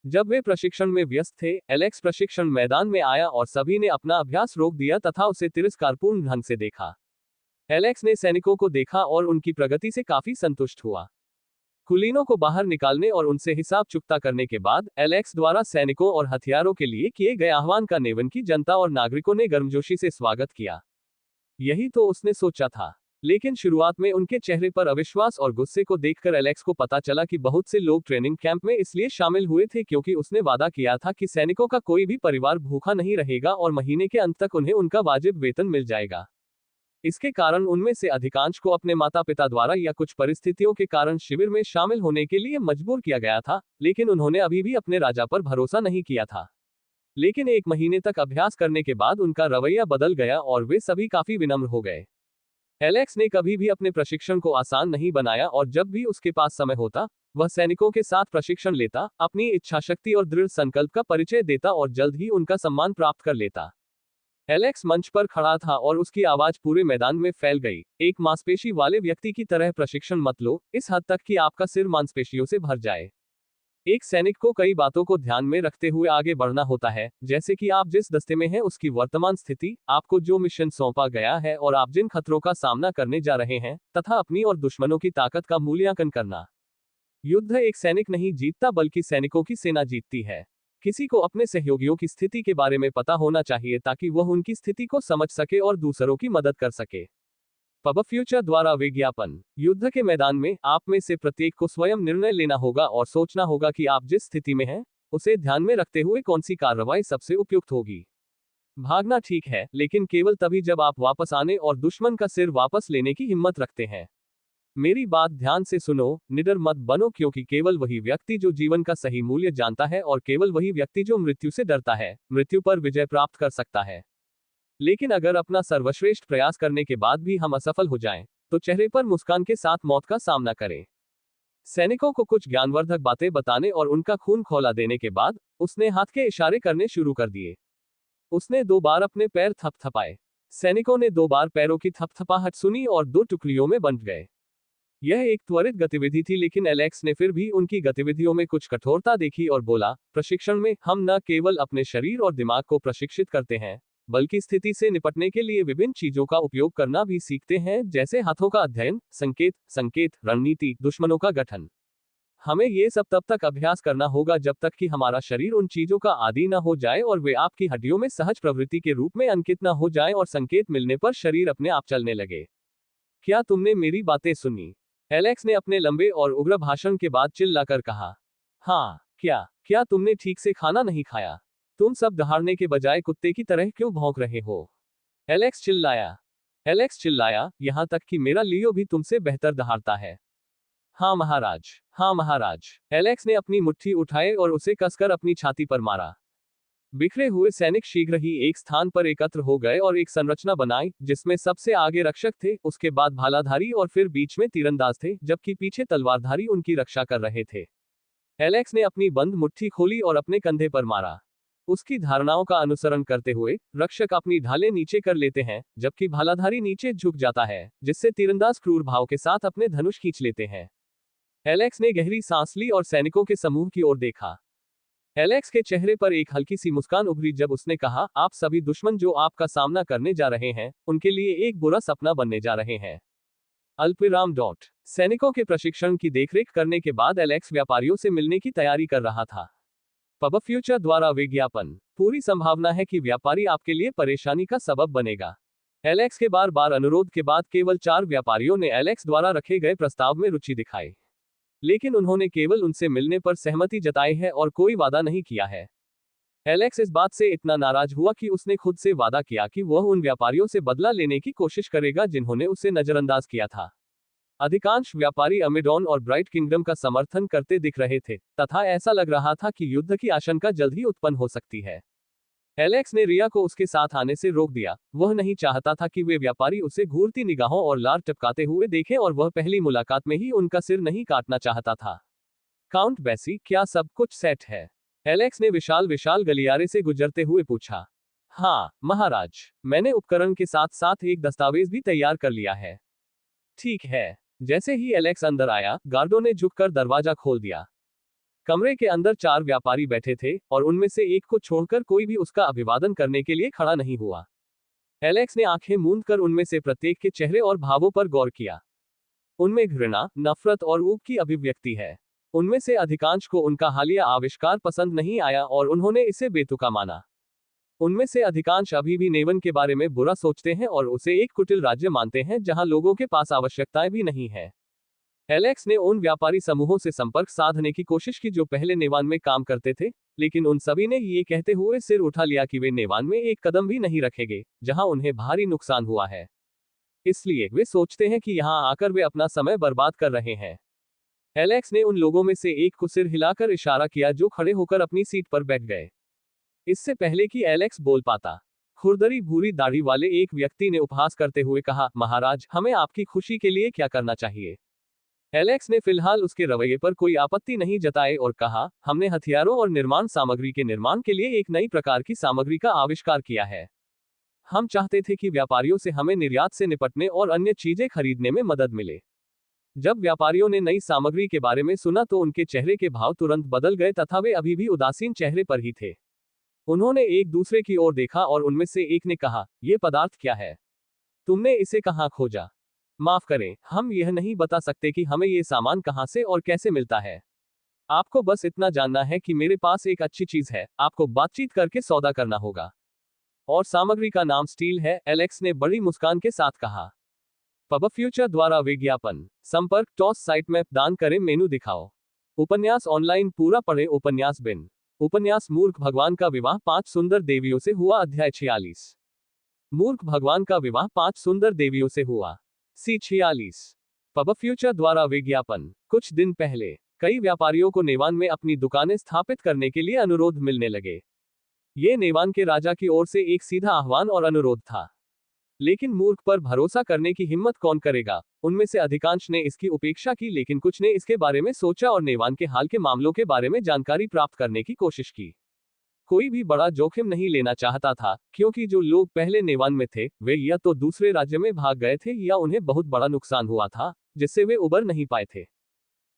जब वे प्रशिक्षण में व्यस्त थे, एलेक्स प्रशिक्षण मैदान में आया और सभी ने अपना अभ्यास रोक दिया तथा उसे तिरस्कारपूर्ण ढंग से देखा। एलेक्स ने सैनिकों को देखा और उनकी प्रगति से काफी संतुष्ट हुआ। कुलीनों को बाहर निकालने और उनसे हिसाब चुकता करने के बाद एलेक्स द्वारा सैनिकों और हथियारों के लिए किए गए आह्वान का नेवन की जनता और नागरिकों ने गर्मजोशी से स्वागत किया। यही तो उसने सोचा था, लेकिन शुरुआत में उनके चेहरे पर अविश्वास और गुस्से को देखकर एलेक्स को पता चला कि बहुत से लोग ट्रेनिंग कैंप में इसलिए शामिल हुए थे क्योंकि उसने वादा किया था कि सैनिकों का कोई भी परिवार भूखा नहीं रहेगा और महीने के अंत तक उन्हें उनका वाजिब वेतन मिल जाएगा। इसके कारण उनमें से अधिकांश को अपने माता पिता द्वारा या कुछ परिस्थितियों के कारण शिविर में शामिल होने के लिए मजबूर किया गया था, लेकिन उन्होंने अभी भी अपने राजा पर भरोसा नहीं किया था। लेकिन 1 महीने तक अभ्यास करने के बाद उनका रवैया बदल गया और वे सभी काफी विनम्र हो गए। एलेक्स ने कभी भी अपने प्रशिक्षण को आसान नहीं बनाया और जब भी उसके पास समय होता, वह सैनिकों के साथ प्रशिक्षण लेता, अपनी इच्छाशक्ति और दृढ़ संकल्प का परिचय देता और जल्द ही उनका सम्मान प्राप्त कर लेता। एलेक्स मंच पर खड़ा था और उसकी आवाज पूरे मैदान में फैल गई। एक मांसपेशी वाले व्यक्ति की तरह प्रशिक्षण मत लो, इस हद तक कि आपका सिर मांसपेशियों से भर जाए। एक सैनिक को कई बातों को ध्यान में रखते हुए आगे बढ़ना होता है, जैसे कि आप जिस दस्ते में हैं उसकी वर्तमान स्थिति, आपको जो मिशन सौंपा गया है और आप जिन खतरों का सामना करने जा रहे हैं, तथा अपनी और दुश्मनों की ताकत का मूल्यांकन करना। युद्ध एक सैनिक नहीं जीतता बल्कि सैनिकों की सेना जीतती है। किसी को अपने सहयोगियों की स्थिति के बारे में पता होना चाहिए ताकि वह उनकी स्थिति को समझ सके और दूसरों की मदद कर सके। पब फ्यूचर द्वारा विज्ञापन। युद्ध के मैदान में आप में से प्रत्येक को स्वयं निर्णय लेना होगा और सोचना होगा कि आप जिस स्थिति में हैं, उसे ध्यान में रखते हुए कौन सी कार्रवाई सबसे उपयुक्त होगी। भागना ठीक है, लेकिन केवल तभी जब आप वापस आने और दुश्मन का सिर वापस लेने की हिम्मत रखते हैं। मेरी बात ध्यान से सुनो, निडर मत बनो, क्योंकि केवल वही व्यक्ति जो जीवन का सही मूल्य जानता है और केवल वही व्यक्ति जो मृत्यु से डरता है, मृत्यु पर विजय प्राप्त कर सकता है। लेकिन अगर अपना सर्वश्रेष्ठ प्रयास करने के बाद भी हम असफल हो जाएं, तो चेहरे पर मुस्कान के साथ मौत का सामना करें। सैनिकों को कुछ ज्ञानवर्धक बातें बताने और उनका खून खौला देने के बाद, उसने हाथ के इशारे करने शुरू कर दिए। उसने 2 बार अपने पैर थपथपाए। सैनिकों ने 2 बार पैरों की थपथपाहट सुनी और 2 टुकड़ियों में बंट गए। यह एक त्वरित गतिविधि थी, लेकिन एलेक्स ने फिर भी उनकी गतिविधियों में कुछ कठोरता देखी और बोला, प्रशिक्षण में हम न केवल अपने शरीर और दिमाग को प्रशिक्षित करते हैं, बल्कि स्थिति से निपटने के लिए विभिन्न चीजों का उपयोग करना भी सीखते हैं, जैसे हाथों का अध्ययन, संकेत, रणनीति, दुश्मनों का गठन। हमें ये सब तब तक अभ्यास करना होगा जब तक कि हमारा शरीर उन चीजों का आदी न हो जाए और वे आपकी हड्डियों में सहज प्रवृत्ति के रूप में अंकित न हो जाए और संकेत मिलने पर शरीर अपने आप चलने लगे। क्या तुमने मेरी बातें सुनी? एलेक्स ने अपने लंबे और उग्र भाषण के बाद चिल्लाकर कहा। हाँ, क्या तुमने ठीक से खाना नहीं खाया? तुम सब दहाड़ने के बजाय कुत्ते की तरह क्यों भौंक रहे हो? एलेक्स चिल्लाया, यहाँ तक कि मेरा लियो भी तुमसे बेहतर दहाड़ता है। हाँ महाराज। एलेक्स ने अपनी मुट्ठी उठाए और उसे कसकर अपनी छाती पर मारा। बिखरे हुए सैनिक शीघ्र ही एक स्थान पर एकत्र हो गए और एक संरचना बनाई, जिसमें सबसे आगे रक्षक थे, उसके बाद भालाधारी और फिर बीच में तीरंदाज थे, जबकि पीछे तलवारधारी उनकी रक्षा कर रहे थे। एलेक्स ने अपनी बंद मुट्ठी खोली और अपने कंधे पर मारा। उसकी धारणाओं का अनुसरण करते हुए रक्षक अपनी ढालें नीचे कर लेते हैं, जबकि भालाधारी नीचे झुक जाता है, जिससे तीरंदाज क्रूर भाव के साथ अपने धनुष खींच लेते हैं। एलेक्स ने गहरी सांस ली और सैनिकों के समूह की ओर देखा। एलेक्स के चेहरे पर एक हल्की सी मुस्कान उभरी जब उसने कहा, आप सभी दुश्मन जो आपका सामना करने जा रहे हैं, उनके लिए एक बुरा सपना बनने जा रहे हैं। अल्पविराम डॉट। सैनिकों के प्रशिक्षण की देखरेख करने के बाद एलेक्स व्यापारियों से मिलने की तैयारी कर रहा था। पब फ्यूचर द्वारा विज्ञापन। पूरी संभावना है कि व्यापारी आपके लिए परेशानी का सबब बनेगा। एलेक्स के बार बार अनुरोध के बाद केवल 4 व्यापारियों ने एलेक्स द्वारा रखे गए प्रस्ताव में रुचि दिखाई, लेकिन उन्होंने केवल उनसे मिलने पर सहमति जताई है और कोई वादा नहीं किया है। एलेक्स इस बात से इतना नाराज हुआ कि उसने खुद से वादा किया कि वह उन व्यापारियों से बदला लेने की कोशिश करेगा जिन्होंने उसे नजरअंदाज किया था। अधिकांश व्यापारी अमेडॉन और ब्राइट किंगडम का समर्थन करते दिख रहे थे, तथा ऐसा लग रहा था कि युद्ध की आशंका जल्द ही उत्पन्न हो सकती है। एलेक्स ने रिया को उसके साथ आने से रोक दिया। वह नहीं चाहता था कि वे व्यापारी उसे घूरती निगाहों और लार टपकाते हुए देखें और वह पहली मुलाकात में ही उनका सिर नहीं काटना चाहता था। काउंट बैसी, क्या सब कुछ सेट है? एलेक्स ने विशाल गलियारे से गुजरते हुए पूछा। हाँ महाराज, मैंने उपकरण के साथ साथ एक दस्तावेज भी तैयार कर लिया है। ठीक है। जैसे ही एलेक्स अंदर आया, गार्डों ने झुककर दरवाजा खोल दिया। कमरे के अंदर 4 व्यापारी बैठे थे और उनमें से एक को छोड़कर कोई भी उसका अभिवादन करने के लिए खड़ा नहीं हुआ। एलेक्स ने आंखें मूंद कर उनमें से प्रत्येक के चेहरे और भावों पर गौर किया। उनमें घृणा, नफरत और ऊब की अभिव्यक्ति है। उनमें से अधिकांश को उनका हालिया आविष्कार पसंद नहीं आया और उन्होंने इसे बेतुका माना। उनमें से अधिकांश अभी भी नेवन के बारे में बुरा सोचते हैं और उसे एक कुटिल राज्य मानते हैं जहां लोगों के पास आवश्यकताएं भी नहीं है। एलेक्स ने उन व्यापारी समूहों से संपर्क साधने की कोशिश की जो पहले नेवान में काम करते थे, लेकिन उन सभी ने ये कहते हुए सिर उठा लिया कि वे नेवान में एक कदम भी नहीं रखेंगे, जहां उन्हें भारी नुकसान हुआ है। इसलिए वे सोचते हैं कि यहां आकर वे अपना समय बर्बाद कर रहे हैं। एलेक्स ने उन लोगों में से एक को सिर हिलाकर इशारा किया जो खड़े होकर अपनी सीट पर बैठ गए। इससे पहले कि एलेक्स बोल पाता, खुरदरी भूरी दाढ़ी वाले एक व्यक्ति ने उपहास करते हुए कहा, महाराज, हमें आपकी खुशी के लिए क्या करना चाहिए? एलेक्स ने फिलहाल उसके रवैये पर कोई आपत्ति नहीं जताई और कहा, हमने हथियारों और निर्माण सामग्री के निर्माण के लिए एक नई प्रकार की सामग्री का आविष्कार किया है। हम चाहते थे कि व्यापारियों से हमें निर्यात से निपटने और अन्य चीजें खरीदने में मदद मिले। जब व्यापारियों ने नई सामग्री के बारे में सुना तो उनके चेहरे के भाव तुरंत बदल गए तथा वे अभी भी उदासीन चेहरे पर ही थे। उन्होंने एक दूसरे की ओर देखा और उनमें से एक ने कहा, ये पदार्थ क्या है? तुमने इसे कहाँ खोजा? माफ करें, हम यह नहीं बता सकते कि हमें ये सामान कहाँ से और कैसे मिलता है। आपको बस इतना जानना है कि मेरे पास एक अच्छी चीज है, आपको बातचीत करके सौदा करना होगा। और सामग्री का नाम स्टील है, एलेक्स ने बड़ी मुस्कान के साथ कहा। पब फ्यूचर द्वारा विज्ञापन। संपर्क टॉस साइट मैप दान करें मेनू दिखाओ। उपन्यास ऑनलाइन पूरा पढ़े उपन्यास बिन। उपन्यास मूर्ख भगवान का विवाह 5 सुंदर देवियों से हुआ अध्याय 46। मूर्ख भगवान का विवाह 5 सुंदर देवियों से हुआ। सी 46। पब फ्यूचर द्वारा विज्ञापन। कुछ दिन पहले कई व्यापारियों को नेवान में अपनी दुकानें स्थापित करने के लिए अनुरोध मिलने लगे। ये नेवान के राजा की ओर से एक सीधा आह्वान और अनुरोध था। लेकिन मूर्ख पर भरोसा करने की हिम्मत कौन करेगा? उनमें से अधिकांश ने इसकी उपेक्षा की, लेकिन कुछ ने इसके बारे में सोचा और नेवान के हाल के मामलों के बारे में जानकारी प्राप्त करने की कोशिश की। कोई भी बड़ा जोखिम नहीं लेना चाहता था, क्योंकि जो लोग पहले नेवान में थे वे या तो दूसरे राज्य में भाग गए थे या उन्हें बहुत बड़ा नुकसान हुआ था जिससे वे उबर नहीं पाए थे।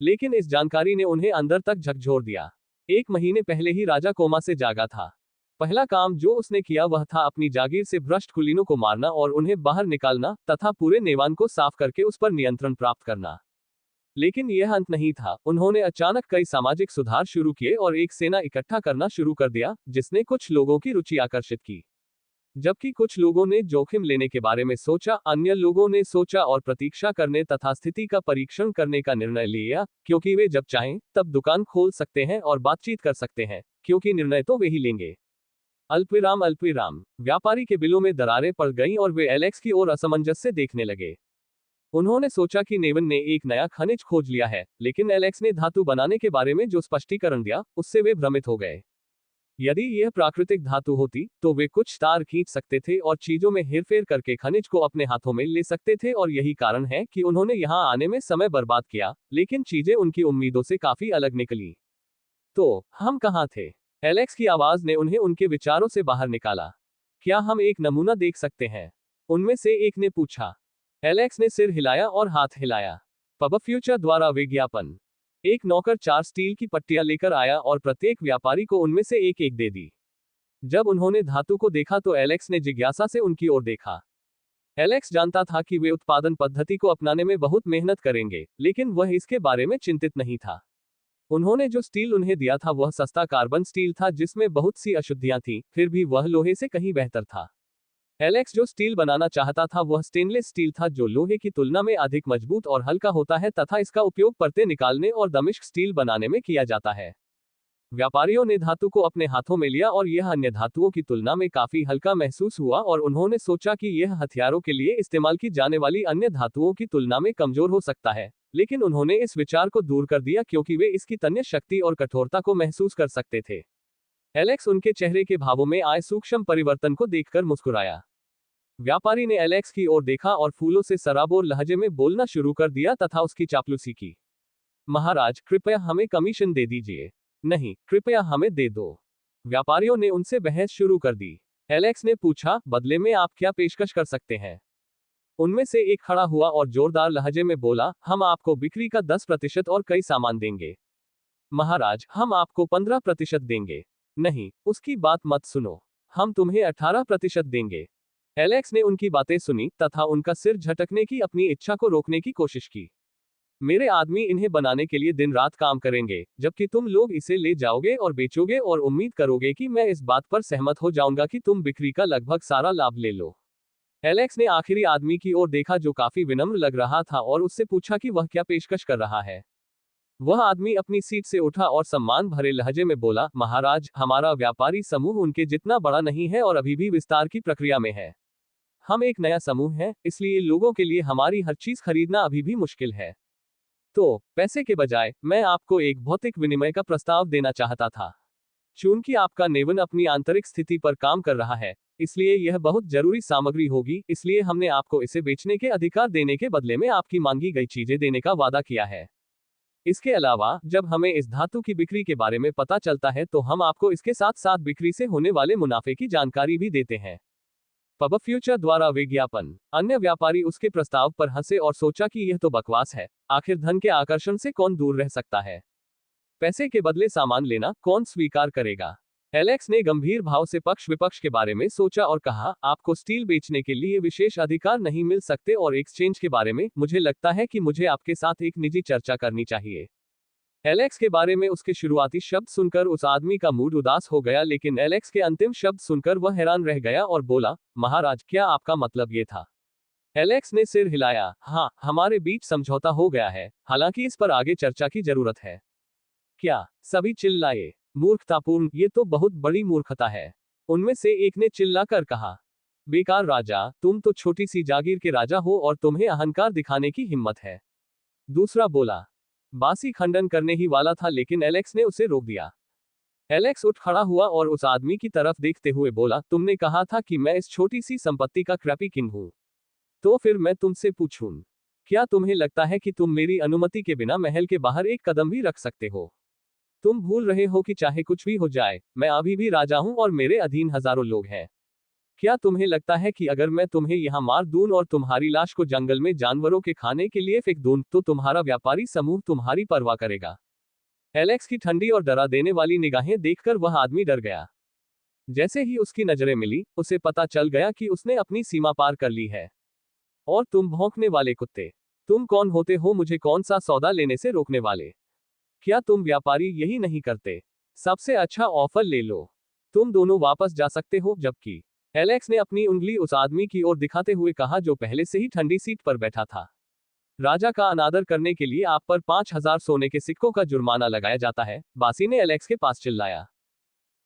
लेकिन इस जानकारी ने उन्हें अंदर तक झकझोर दिया। 1 महीने पहले ही राजा कोमा से जागा था। पहला काम जो उसने किया वह था अपनी जागीर से भ्रष्ट कुलीनों को मारना और उन्हें बाहर निकालना तथा पूरे नेवान को साफ करके उस पर नियंत्रण प्राप्त करना। लेकिन यह अंत नहीं था। उन्होंने अचानक कई सामाजिक सुधार शुरू किए और एक सेना इकट्ठा करना शुरू कर दिया, जिसने कुछ लोगों की रुचि आकर्षित की। जबकि कुछ लोगों ने जोखिम लेने के बारे में सोचा, अन्य लोगों ने सोचा और प्रतीक्षा करने तथा स्थिति का परीक्षण करने का निर्णय लिया, क्योंकि वे जब चाहें तब दुकान खोल सकते हैं और बातचीत कर सकते हैं, क्योंकि निर्णय तो वे ही लेंगे। अल्पविराम। व्यापारी के बिलों में दरारें पड़ गईं और वे एलेक्स की ओर असमंजस से देखने लगे। उन्होंने सोचा कि नेवन ने एक नया खनिज खोज लिया है, लेकिन एलेक्स ने धातु बनाने के बारे में जो स्पष्टीकरण दिया उससे वे भ्रमित हो गए। यदि यह प्राकृतिक धातु होती तो वे कुछ तार खींच सकते थे और चीजों में हेरफेर करके खनिज को अपने हाथों में ले सकते थे, और यही कारण है कि उन्होंने यहां आने में समय बर्बाद किया, लेकिन चीजें उनकी उम्मीदों से काफी अलग निकली। तो हम कहां थे? एलेक्स की आवाज ने उन्हें उनके विचारों से बाहर निकाला। क्या हम एक नमूना देख सकते हैं? उनमें से एक ने पूछा। एलेक्स ने सिर हिलाया और हाथ हिलाया। पब फ्यूचर द्वारा विज्ञापन। एक नौकर 4 स्टील की पट्टियां लेकर आया और प्रत्येक व्यापारी को उनमें से एक एक दे दी। जब उन्होंने धातु को देखा तो एलेक्स ने जिज्ञासा से उनकी ओर देखा। एलेक्स जानता था कि वे उत्पादन पद्धति को अपनाने में बहुत मेहनत करेंगे, लेकिन वह इसके बारे में चिंतित नहीं था। उन्होंने जो स्टील उन्हें दिया था वह सस्ता कार्बन स्टील था जिसमें बहुत सी अशुद्धियां थीं, फिर भी वह लोहे से कहीं बेहतर था। एलेक्स जो स्टील बनाना चाहता था वह स्टेनलेस स्टील था, जो लोहे की तुलना में अधिक मजबूत और हल्का होता है तथा इसका उपयोग परतें निकालने और दमिश्क स्टील बनाने में किया जाता है। व्यापारियों ने धातु को अपने हाथों में लिया और यह अन्य धातुओं की तुलना में काफी हल्का महसूस हुआ, और उन्होंने सोचा कि यह हथियारों के लिए इस्तेमाल की जाने वाली अन्य धातुओं की तुलना में कमजोर हो सकता है, लेकिन उन्होंने इस विचार को दूर कर दिया क्योंकि वे इसकी तन्य शक्ति और कठोरता को महसूस कर सकते थे। एलेक्स उनके चेहरे के भावों में आए सूक्ष्म परिवर्तन को देखकर मुस्कुराया। व्यापारी ने एलेक्स की ओर देखा और फूलों से सराबोर लहजे में बोलना शुरू कर दिया तथा उसकी चापलूसी की। महाराज, कृपया हमें कमीशन दे दीजिए। नहीं, कृपया हमें दे दो। व्यापारियों ने उनसे बहस शुरू कर दी। एलेक्स ने पूछा, बदले में आप क्या पेशकश कर सकते हैं? उनमें से एक खड़ा हुआ और जोरदार लहजे में बोला, हम आपको बिक्री का 10% और कई सामान देंगे। महाराज, हम आपको 15% देंगे। नहीं, उसकी बात मत सुनो। हम तुम्हें 18% देंगे। एलेक्स ने उनकी बातें सुनी तथा उनका सिर झटकने की अपनी इच्छा को रोकने की कोशिश की। मेरे आदमी इन्हें बनाने के लिए दिन रात काम करेंगे, जबकि तुम लोग इसे ले जाओगे और बेचोगे और उम्मीद करोगे कि मैं इस बात पर सहमत हो जाऊंगा कि तुम बिक्री का लगभग सारा लाभ ले लो। एलेक्स ने आखिरी आदमी की ओर देखा जो काफी विनम्र लग रहा था और उससे पूछा कि वह क्या पेशकश कर रहा है। वह आदमी अपनी सीट से उठा और सम्मान भरे लहजे में बोला, महाराज, हमारा व्यापारी समूह उनके जितना बड़ा नहीं है और अभी भी विस्तार की प्रक्रिया में है। हम एक नया समूह है, इसलिए लोगों के लिए हमारी हर चीज खरीदना अभी भी मुश्किल है। तो पैसे के बजाय मैं आपको एक भौतिक विनिमय का प्रस्ताव देना चाहता था। चूंकि आपका नेवन अपनी आंतरिक स्थिति पर काम कर रहा है, इसलिए यह बहुत जरूरी सामग्री होगी, इसलिए हमने आपको इसे बेचने के अधिकार देने के बदले में आपकी मांगी गई चीजें देने का वादा किया है। इसके अलावा जब हमें इस धातु की बिक्री के बारे में पता चलता है तो हम आपको इसके साथ साथ बिक्री से होने वाले मुनाफे की जानकारी भी देते हैं। पब फ्यूचर द्वारा विज्ञापन। अन्य व्यापारी उसके प्रस्ताव पर हंसे और सोचा कि यह तो बकवास है, आखिर धन के आकर्षण से कौन दूर रह सकता है। पैसे के बदले सामान लेना कौन स्वीकार करेगा। एलेक्स ने गंभीर भाव से पक्ष विपक्ष के बारे में सोचा और कहा, आपको स्टील बेचने के लिए विशेष अधिकार नहीं मिल सकते और एक्सचेंज के बारे में मुझे लगता है कि मुझे आपके साथ एक निजी चर्चा करनी चाहिए। एलेक्स के बारे में उसके शुरुआती शब्द सुनकर उस आदमी का मूड उदास हो गया, लेकिन एलेक्स के अंतिम शब्द सुनकर वह हैरान रह गया और बोला, महाराज, क्या आपका मतलब ये था? एलेक्स ने सिर हिलाया। हाँ, हमारे बीच समझौता हो गया है, हालांकि इस पर आगे चर्चा की जरूरत है। क्या? सभी चिल्लाए। मूर्खतापूर्ण, ये तो बहुत बड़ी मूर्खता है। उनमें से एक ने चिल्लाकर कहा, बेकार राजा, तुम तो छोटी सी जागीर के राजा हो और तुम्हें अहंकार दिखाने की हिम्मत है। दूसरा बोला। बासी खंडन करने ही वाला था, लेकिन एलेक्स ने उसे रोक दिया। एलेक्स उठ खड़ा हुआ और उस आदमी की तरफ देखते हुए बोला, तुमने कहा था कि मैं इस छोटी सी संपत्ति का क्रैपी किंग हूं। तो फिर मैं तुमसे पूछूं, क्या तुम्हें लगता है कि तुम मेरी अनुमति के बिना महल के बाहर एक कदम भी रख सकते हो? तुम भूल रहे हो कि चाहे कुछ भी हो जाए, मैं अभी भी राजा हूं और मेरे अधीन हजारों लोग हैं। क्या तुम्हें लगता है कि अगर मैं तुम्हें यहां मार दूं और तुम्हारी लाश को जंगल में जानवरों के खाने के लिए फेंक दूं, तो तुम्हारा व्यापारी समूह तुम्हारी परवाह करेगा? एलेक्स की ठंडी और डरा देने वाली निगाहें देखकर वह आदमी डर गया। जैसे ही उसकी नजरें मिली, उसे पता चल गया कि उसने अपनी सीमा पार कर ली है। और तुम भौंकने वाले कुत्ते, तुम कौन होते हो मुझे कौन सा सौदा लेने से रोकने वाले? क्या तुम व्यापारी यही नहीं करते? सबसे अच्छा ऑफर ले लो, तुम दोनों वापस जा सकते हो। जबकि एलेक्स ने अपनी उंगली उस आदमी की ओर दिखाते हुए कहा जो पहले से ही ठंडी सीट पर बैठा था, राजा का अनादर करने के लिए आप पर 5000 सोने के सिक्कों का जुर्माना लगाया जाता है। बासी ने एलेक्स के पास चिल्लाया।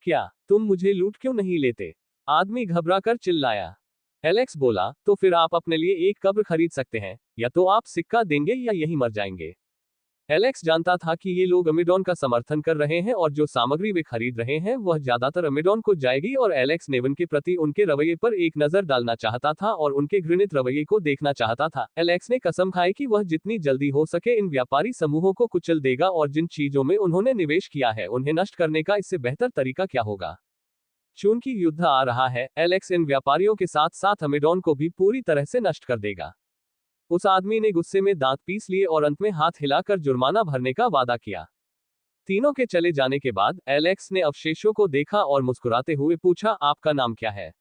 क्या तुम मुझे लूट क्यों नहीं लेते? आदमी घबरा कर चिल्लाया। एलेक्स बोला, तो फिर आप अपने लिए एक कब्र खरीद सकते हैं, या तो आप सिक्का देंगे या यहीं मर जाएंगे। एलेक्स जानता था कि ये लोग अमेडॉन का समर्थन कर रहे हैं और जो सामग्री वे खरीद रहे हैं वह ज्यादातर अमेडॉन को जाएगी, और एलेक्स नेवन के प्रति उनके रवैये पर एक नजर डालना चाहता था और उनके घृणित रवैये को देखना चाहता था। एलेक्स ने कसम खाई कि वह जितनी जल्दी हो सके इन व्यापारी समूहों को कुचल देगा, और जिन चीजों में उन्होंने निवेश किया है उन्हें नष्ट करने का इससे बेहतर तरीका क्या होगा। चूंकि युद्ध आ रहा है, एलेक्स इन व्यापारियों के साथ साथ अमेडॉन को भी पूरी तरह से नष्ट कर देगा। उस आदमी ने गुस्से में दांत पीस लिए और अंत में हाथ हिलाकर जुर्माना भरने का वादा किया। तीनों के चले जाने के बाद एलेक्स ने अवशेषों को देखा और मुस्कुराते हुए पूछा, आपका नाम क्या है?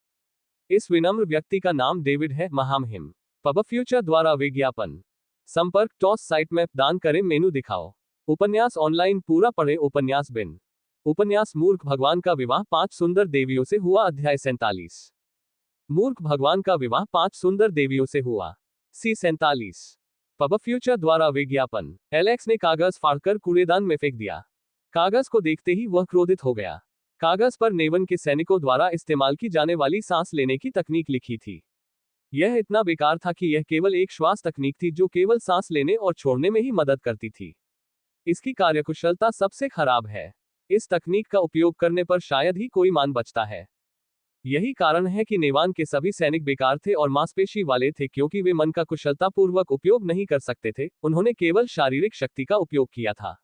इस विनम्र व्यक्ति का नाम डेविड है, महामहिम। पब फ्यूचर द्वारा विज्ञापन। संपर्क टॉस साइट में दान करें, मेनू दिखाओ। उपन्यास ऑनलाइन पूरा पढ़े। उपन्यास बिन। उपन्यास मूर्ख भगवान का विवाह 5 सुंदर देवियों से हुआ। अध्याय 47। मूर्ख भगवान का विवाह 5 सुंदर देवियों से हुआ। C47। पब फ्यूचर द्वारा विज्ञापन। एलेक्स ने कागज फाड़कर कूड़ेदान में फेंक दिया। कागज को देखते ही वह क्रोधित हो गया। कागज पर नेवन के सैनिकों द्वारा इस्तेमाल की जाने वाली सांस लेने की तकनीक लिखी थी। यह इतना बेकार था कि यह केवल एक श्वास तकनीक थी जो केवल सांस लेने और छोड़ने में ही मदद करती थी। इसकी कार्यकुशलता सबसे खराब है। इस तकनीक का उपयोग करने पर शायद ही कोई मान बचता है। यही कारण है कि नेवान के सभी सैनिक बेकार थे और मांसपेशी वाले थे, क्योंकि वे मन का कुशलतापूर्वक उपयोग नहीं कर सकते थे, उन्होंने केवल शारीरिक शक्ति का उपयोग किया था।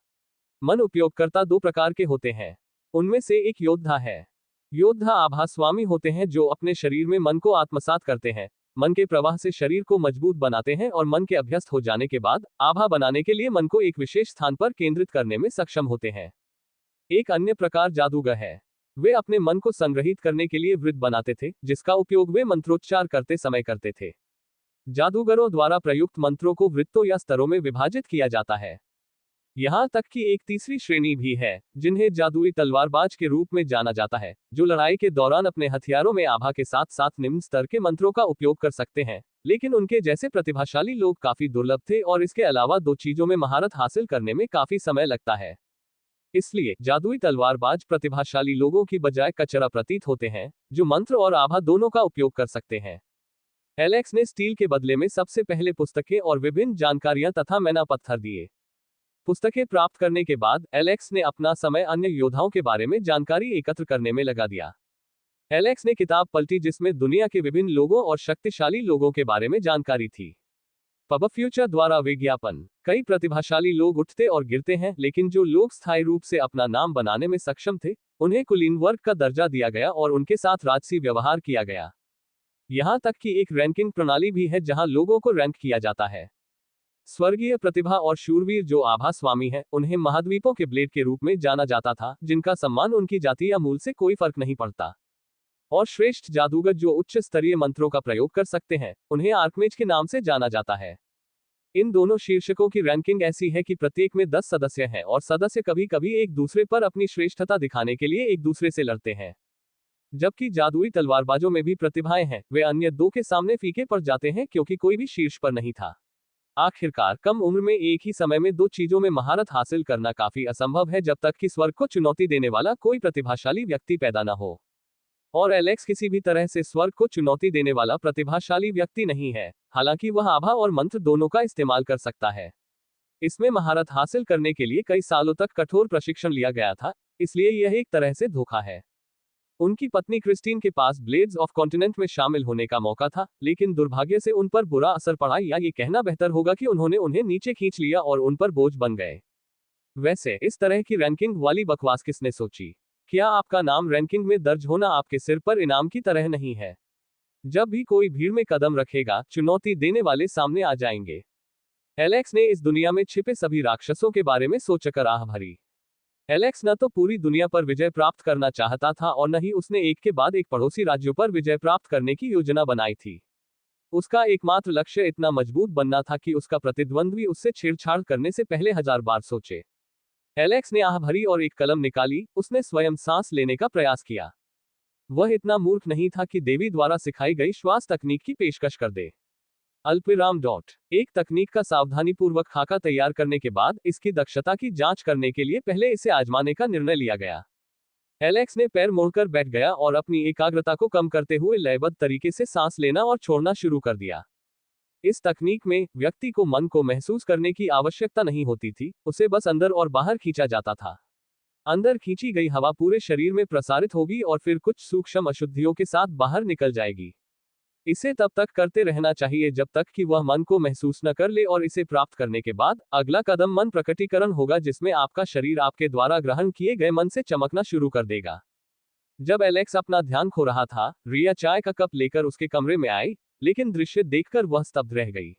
मन उपयोगकर्ता 2 प्रकार के होते हैं। उनमें से एक योद्धा है। योद्धा आभास्वामी होते हैं जो अपने शरीर में मन को आत्मसात करते हैं, मन के प्रवाह से शरीर को मजबूत बनाते हैं और मन के अभ्यस्त हो जाने के बाद आभा बनाने के लिए मन को एक विशेष स्थान पर केंद्रित करने में सक्षम होते हैं। एक अन्य प्रकार जादूगर है। वे अपने मन को संग्रहित करने के लिए वृत्त बनाते थे, जिसका उपयोग वे मंत्रोच्चार करते समय करते थे। जादूगरों द्वारा प्रयुक्त मंत्रों को वृत्तों या स्तरों में विभाजित किया जाता है। यहां तक कि एक तीसरी श्रेणी भी है, जिन्हें जादुई तलवारबाज के रूप में जाना जाता है, जो लड़ाई के दौरान अपने हथियारों में आभा के साथ साथ निम्न स्तर के मंत्रों का उपयोग कर सकते हैं। लेकिन उनके जैसे प्रतिभाशाली लोग काफी दुर्लभ थे, और इसके अलावा 2 चीजों में महारत हासिल करने में काफी समय लगता है। इसलिए जादुई तलवारबाज प्रतिभाशाली लोगों की बजाय कचरा प्रतीत होते हैं, जो मंत्र और आभा दोनों का उपयोग कर सकते हैं। एलेक्स ने स्टील के बदले में सबसे पहले पुस्तकें और विभिन्न जानकारियां तथा मैना पत्थर दिए। पुस्तकें प्राप्त करने के बाद एलेक्स ने अपना समय अन्य योद्धाओं के बारे में जानकारी एकत्र करने में लगा दिया। एलेक्स ने किताब पलटी जिसमें दुनिया के विभिन्न लोगों और शक्तिशाली लोगों के बारे में जानकारी थी। पब फ्यूचर द्वारा विज्ञापन। कई प्रतिभाशाली लोग उठते और गिरते हैं, लेकिन जो लोग स्थायी रूप से अपना नाम बनाने में सक्षम थे, उन्हें कुलीन वर्ग का दर्जा दिया गया और उनके साथ राजसी व्यवहार किया गया। यहाँ तक कि एक रैंकिंग प्रणाली भी है जहाँ लोगों को रैंक किया जाता है। स्वर्गीय प्रतिभा और शूरवीर जो आभा स्वामी हैं, उन्हें महाद्वीपों के ब्लेड के रूप में जाना जाता था, जिनका सम्मान उनकी जाति या मूल से कोई फर्क नहीं पड़ता। और श्रेष्ठ जादूगर जो उच्च स्तरीय मंत्रों का प्रयोग कर सकते हैं, उन्हें आर्कमेज के नाम से जाना जाता है। इन दोनों शीर्षकों की रैंकिंग ऐसी है कि प्रत्येक में 10 सदस्य हैं और सदस्य कभी कभी एक दूसरे पर अपनी श्रेष्ठता दिखाने के लिए एक दूसरे से लड़ते हैं। जबकि जादुई तलवारबाजों में भी प्रतिभाएं हैं, वे अन्य दो के सामने फीके पड़ जाते हैं क्योंकि कोई भी शीर्ष पर नहीं था। आखिरकार कम उम्र में एक ही समय में दो चीजों में महारत हासिल करना काफी असंभव है जब तक कि स्वर्ग को चुनौती देने वाला कोई प्रतिभाशाली व्यक्ति पैदा न हो। और एलेक्स किसी भी तरह से स्वर्ग को चुनौती देने वाला प्रतिभाशाली व्यक्ति नहीं है, हालांकि वह आभा और मंत्र दोनों का इस्तेमाल कर सकता है। इसमें महारत हासिल करने के लिए कई सालों तक कठोर प्रशिक्षण लिया गया था, इसलिए यह एक तरह से धोखा है। उनकी पत्नी क्रिस्टीन के पास ब्लेड्स ऑफ कॉन्टिनेंट में शामिल होने का मौका था, लेकिन दुर्भाग्य से उन पर बुरा असर पड़ा, या ये कहना बेहतर होगा कि उन्होंने उन्हें नीचे खींच लिया और उन पर बोझ बन गए। वैसे इस तरह की रैंकिंग वाली बकवास किसने सोची? क्या आपका नाम रैंकिंग में दर्ज होना आपके सिर पर इनाम की तरह नहीं है? जब भी कोई भीड़ में कदम रखेगा, चुनौती देने वाले सामने आ जाएंगे। एलेक्स ने इस दुनिया में छिपे सभी राक्षसों के बारे में सोचकर आह भरी। एलेक्स न तो पूरी दुनिया पर विजय प्राप्त करना चाहता था और न ही उसने एक के बाद एक पड़ोसी राज्यों पर विजय प्राप्त करने की योजना बनाई थी। उसका एकमात्र लक्ष्य इतना मजबूत बनना था कि उसका प्रतिद्वंद्वी उससे छेड़छाड़ करने से पहले 1000 बार सोचे। एलेक्स ने आह भरी और एक कलम निकाली, उसने स्वयं सांस लेने का प्रयास किया। वह इतना मूर्ख नहीं था कि देवी द्वारा सिखाई गई श्वास तकनीक की पेशकश कर दे। अल्पविराम डॉट। एक तकनीक का सावधानीपूर्वक खाका तैयार करने के बाद इसकी दक्षता की जांच करने के लिए पहले इसे आजमाने का निर्णय लिया गया। एलेक्स ने पैर मोड़कर बैठ गया और अपनी एकाग्रता को कम करते हुए लयबद्ध तरीके से सांस लेना और छोड़ना शुरू कर दिया। इस तकनीक में व्यक्ति को मन को महसूस करने की आवश्यकता नहीं होती थी, उसे बस अंदर और बाहर खींचा जाता था। अंदर खींची गई हवा पूरे शरीर में प्रसारित होगी और फिर कुछ सूक्ष्म अशुद्धियों के साथ बाहर निकल जाएगी। इसे तब तक करते रहना चाहिए जब तक कि वह मन को महसूस न कर ले, और इसे प्राप्त करने के बाद अगला कदम मन प्रकटीकरण होगा, जिसमें आपका शरीर आपके द्वारा ग्रहण किए गए मन से चमकना शुरू कर देगा। जब एलेक्स अपना ध्यान खो रहा था, रिया चाय का कप लेकर उसके कमरे में आई, लेकिन दृश्य देखकर वह स्तब्ध रह गई।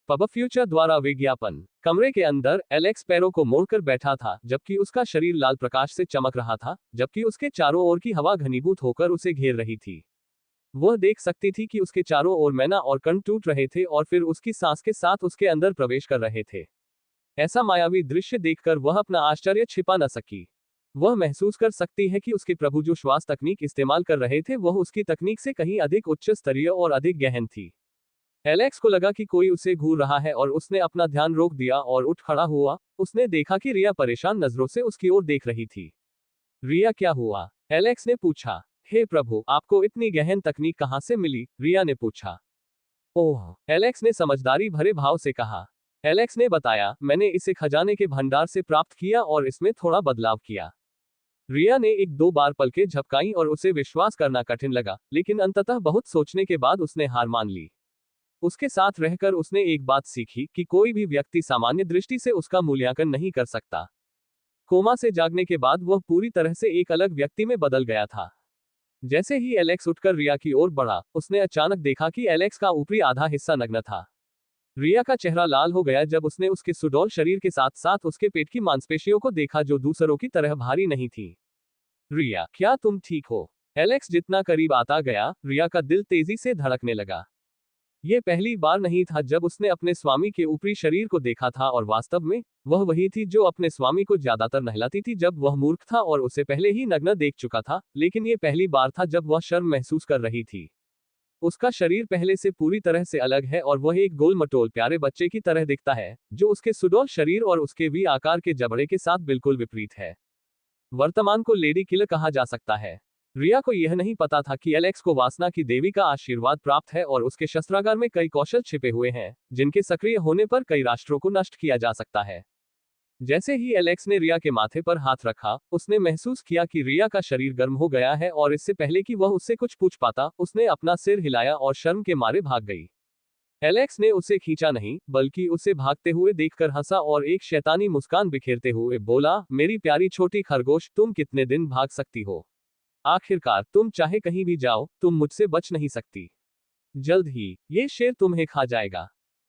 पब फ्यूचर द्वारा विज्ञापन। कमरे के अंदर एलेक्स पैरों को मोड़कर बैठा था, जबकि उसका शरीर लाल प्रकाश से चमक रहा था, जबकि उसके चारों ओर की हवा घनीभूत होकर उसे घेर रही थी। वह देख सकती थी कि उसके चारों ओर मैना और कण टूट रहे थे और फिर उसकी सांस के साथ उसके अंदर प्रवेश कर रहे थे। ऐसा मायावी दृश्य देखकर वह अपना आश्चर्य छिपा न सकी। वह महसूस कर सकती है कि उसके प्रभु जो श्वास तकनीक इस्तेमाल कर रहे थे, वह उसकी तकनीक से कहीं अधिक उच्च स्तरीय और अधिक गहन थी। एलेक्स को लगा कि कोई उसे घूर रहा है और उसने अपना ध्यान रोक दिया और उठ खड़ा हुआ। उसने देखा कि रिया परेशान नजरों से उसकी ओर देख रही थी। रिया, क्या हुआ? एलेक्स ने पूछा। हे प्रभु, आपको इतनी गहन तकनीक कहां से मिली? रिया ने पूछा। ओह, एलेक्स ने समझदारी भरे भाव से कहा। एलेक्स ने बताया, मैंने इसे खजाने के भंडार से प्राप्त किया और इसमें थोड़ा बदलाव किया। रिया ने एक दो बार पलकें झपकाई और उसे विश्वास करना कठिन लगा, लेकिन अंततः बहुत सोचने के बाद उसने हार मान ली। उसके साथ रहकर उसने एक बात सीखी कि कोई भी व्यक्ति सामान्य दृष्टि से उसका मूल्यांकन नहीं कर सकता। कोमा से जागने के बाद वह पूरी तरह से एक अलग व्यक्ति में बदल गया था। जैसे ही एलेक्स उठकर रिया की ओर बढ़ा, उसने अचानक देखा कि एलेक्स का ऊपरी आधा हिस्सा नग्न था। रिया का चेहरा लाल हो गया जब उसने उसके सुडौल शरीर के साथ साथ उसके पेट की मांसपेशियों को देखा, जो दूसरों की तरह भारी नहीं थी। रिया, क्या तुम ठीक हो? एलेक्स जितना करीब आता गया, रिया का दिल तेजी से धड़कने लगा। यह पहली बार नहीं था जब उसने अपने स्वामी के ऊपरी शरीर को देखा था, और वास्तव में वह वही थी जो अपने स्वामी को ज्यादातर नहलाती थी जब वह मूर्ख था और उसे पहले ही नग्न देख चुका था, लेकिन यह पहली बार था जब वह शर्म महसूस कर रही थी। उसका शरीर पहले से पूरी तरह से अलग है और वह एक गोल मटोल प्यारे बच्चे की तरह दिखता है, जो उसके सुडौल शरीर और उसके वी आकार के जबड़े के साथ बिल्कुल विपरीत है। वर्तमान को लेडी किलर कहा जा सकता है। रिया को यह नहीं पता था कि एलेक्स को वासना की देवी का आशीर्वाद प्राप्त है और उसके शस्त्रागार में कई कौशल छिपे हुए हैं, जिनके सक्रिय होने पर कई राष्ट्रों को नष्ट किया जा सकता है। जैसे ही एलेक्स ने रिया के माथे पर हाथ रखा, उसने महसूस किया कि रिया का शरीर गर्म हो गया है, और इससे पहले कि वह उससे कुछ पूछ पाता, उसने अपना सिर हिलाया और शर्म के मारे भाग गई। एलेक्स ने उसे खींचा नहीं, बल्कि उसे भागते हुए देखकर हंसा और एक शैतानी मुस्कान बिखेरते हुए बोला, मेरी प्यारी छोटी खरगोश, तुम कितने दिन भाग सकती हो? आखिरकार तुम चाहे कहीं भी जाओ, तुम मुझसे बच नहीं सकती। जल्द ही ये शेर तुम्हें खा जाएगा।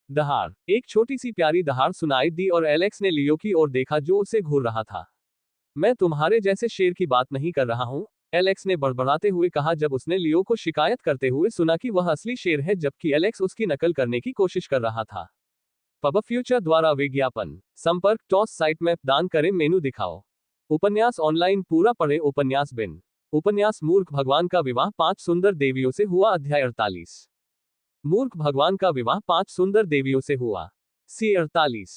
दहाड़। एक छोटी सी प्यारी दहाड़ सुनाई दी और एलेक्स ने लियो की ओर देखा जो उसे घूर रहा था। मैं तुम्हारे जैसे शेर की बात नहीं कर रहा हूं, एलेक्स ने बड़बड़ाते हुए कहा जब उसने लियो को शिकायत करते हुए सुना कि वह असली शेर है जबकि एलेक्स उसकी नकल करने की कोशिश कर रहा था। पब फ्यूचर द्वारा विज्ञापन। संपर्क टॉस साइट मैप दान करें मेनू दिखाओ। उपन्यास ऑनलाइन पूरा पढ़े उपन्यास बिन। उपन्यास मूर्ख भगवान का विवाह 5 सुंदर देवियों से हुआ अध्याय 48। मूर्ख भगवान का विवाह 5 सुंदर देवियों से हुआ। सी 48।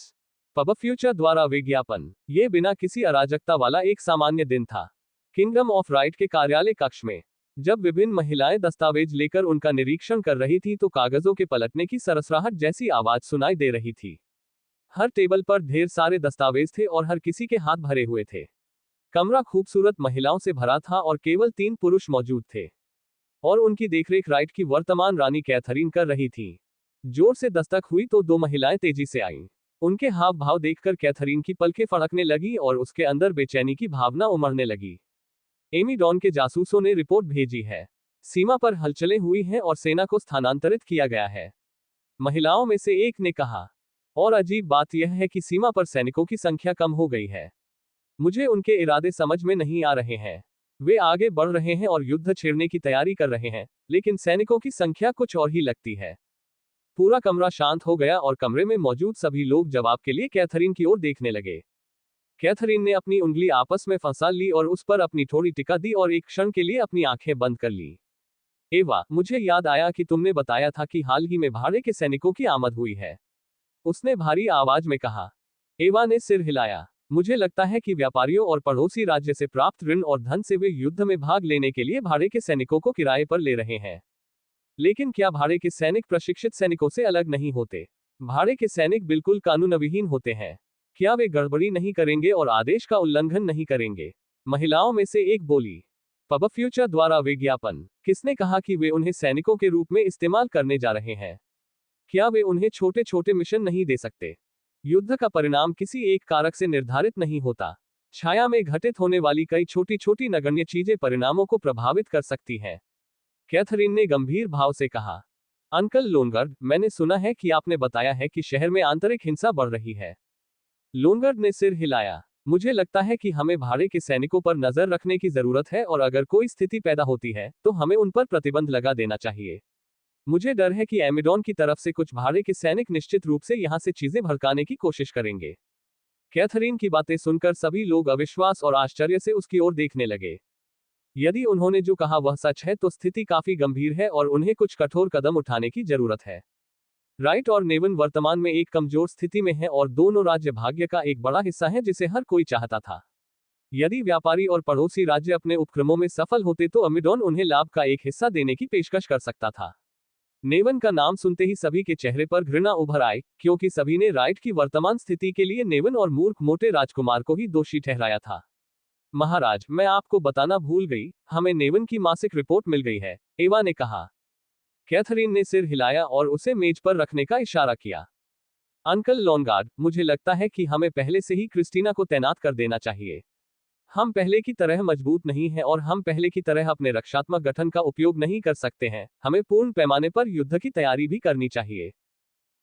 पब फ्यूचर द्वारा विज्ञापन। ये बिना किसी अराजकता वाला एक सामान्य दिन था। किंगडम ऑफ राइट के कार्यालय कक्ष में जब विभिन्न महिलाएं दस्तावेज लेकर उनका निरीक्षण कर रही थी तो कागजों के पलटने की सरसराहट जैसी आवाज सुनाई दे रही थी। हर टेबल पर ढेर सारे दस्तावेज थे और हर किसी के हाथ भरे हुए थे। कमरा खूबसूरत महिलाओं से भरा था और केवल 3 पुरुष मौजूद थे और उनकी देखरेख राइट की वर्तमान रानी कैथरीन कर रही थी। जोर से दस्तक हुई तो 2 महिलाएं तेजी से आईं। उनके हाव भाव देखकर कैथरीन की पलकें फड़कने लगी और उसके अंदर बेचैनी की भावना उमड़ने लगी। एमी डॉन के जासूसों ने रिपोर्ट भेजी है। सीमा पर हलचलें हुई हैं और सेना को स्थानांतरित किया गया है। महिलाओं में से एक ने कहा। और अजीब बात यह है कि सीमा पर सैनिकों की संख्या कम हो गई है। मुझे उनके इरादे समझ में नहीं आ रहे हैं। वे आगे बढ़ रहे हैं और युद्ध छेड़ने की तैयारी कर रहे हैं, लेकिन सैनिकों की संख्या कुछ और ही लगती है। पूरा कमरा शांत हो गया और कमरे में मौजूद सभी लोग जवाब के लिए कैथरीन की ओर देखने लगे। कैथरीन ने अपनी उंगली आपस में फंसा ली और उस पर अपनी थोड़ी टिका दी और एक क्षण के लिए अपनी आंखें बंद कर ली। एवा, मुझे याद आया कि तुमने बताया था कि हाल ही में भाड़े के सैनिकों की आमद हुई है। उसने भारी आवाज में कहा। एवा ने सिर हिलाया। मुझे लगता है कि व्यापारियों और पड़ोसी राज्य से प्राप्त ऋण और धन से वे युद्ध में भाग लेने के लिए भाड़े के सैनिकों को किराए पर ले रहे हैं। लेकिन क्या भाड़े के सैनिक प्रशिक्षित सैनिकों से अलग नहीं होते? भाड़े के सैनिक बिल्कुल कानूनविहीन होते हैं। क्या वे गड़बड़ी नहीं करेंगे और आदेश का उल्लंघन नहीं करेंगे? महिलाओं में से एक बोली। पब फ्यूचर द्वारा विज्ञापन। किसने कहा कि वे उन्हें सैनिकों के रूप में इस्तेमाल करने जा रहे हैं? क्या वे उन्हें छोटे छोटे मिशन नहीं दे सकते? युद्ध का परिणाम किसी एक कारक से निर्धारित नहीं होता। छाया में घटित होने वाली कई छोटी छोटी नगण्य चीजें परिणामों को प्रभावित कर सकती हैं। कैथरीन ने गंभीर भाव से कहा। अंकल लोनगार्ड, मैंने सुना है कि आपने बताया है कि शहर में आंतरिक हिंसा बढ़ रही है। लोनगार्ड ने सिर हिलाया। मुझे लगता है कि हमें भाड़े के सैनिकों पर नजर रखने की जरूरत है और अगर कोई स्थिति पैदा होती है तो हमें उन पर प्रतिबंध लगा देना चाहिए। मुझे डर है कि एमिडॉन की तरफ से कुछ भाड़े के सैनिक निश्चित रूप से यहां से चीजें भड़काने की कोशिश करेंगे। कैथरीन की बातें सुनकर सभी लोग अविश्वास और आश्चर्य से उसकी ओर देखने लगे। यदि उन्होंने जो कहा वह सच है तो स्थिति काफी गंभीर है और उन्हें कुछ कठोर कदम उठाने की जरूरत है। राइट और नेवन वर्तमान में एक कमजोर स्थिति में है और दोनों राज्य भाग्य का एक बड़ा हिस्सा है जिसे हर कोई चाहता था। यदि व्यापारी और पड़ोसी राज्य अपने उपक्रमों में सफल होते तो अमिडॉन उन्हें लाभ का एक हिस्सा देने की पेशकश कर सकता था। नेवन का नाम सुनते ही सभी के चेहरे पर घृणा उभर आई, क्योंकि सभी ने राइट की वर्तमान स्थिति के लिए नेवन और मूर्ख मोटे राजकुमार को ही दोषी ठहराया था। महाराज, मैं आपको बताना भूल गई, हमें नेवन की मासिक रिपोर्ट मिल गई है, एवा ने कहा। कैथरीन ने सिर हिलाया और उसे मेज पर रखने का इशारा किया। अंकल लोनगार्ड, मुझे लगता है कि हमें पहले से ही क्रिस्टीना को तैनात कर देना चाहिए। हम पहले की तरह मजबूत नहीं हैं और हम पहले की तरह अपने रक्षात्मक गठन का उपयोग नहीं कर सकते हैं। हमें पूर्ण पैमाने पर युद्ध की तैयारी भी करनी चाहिए।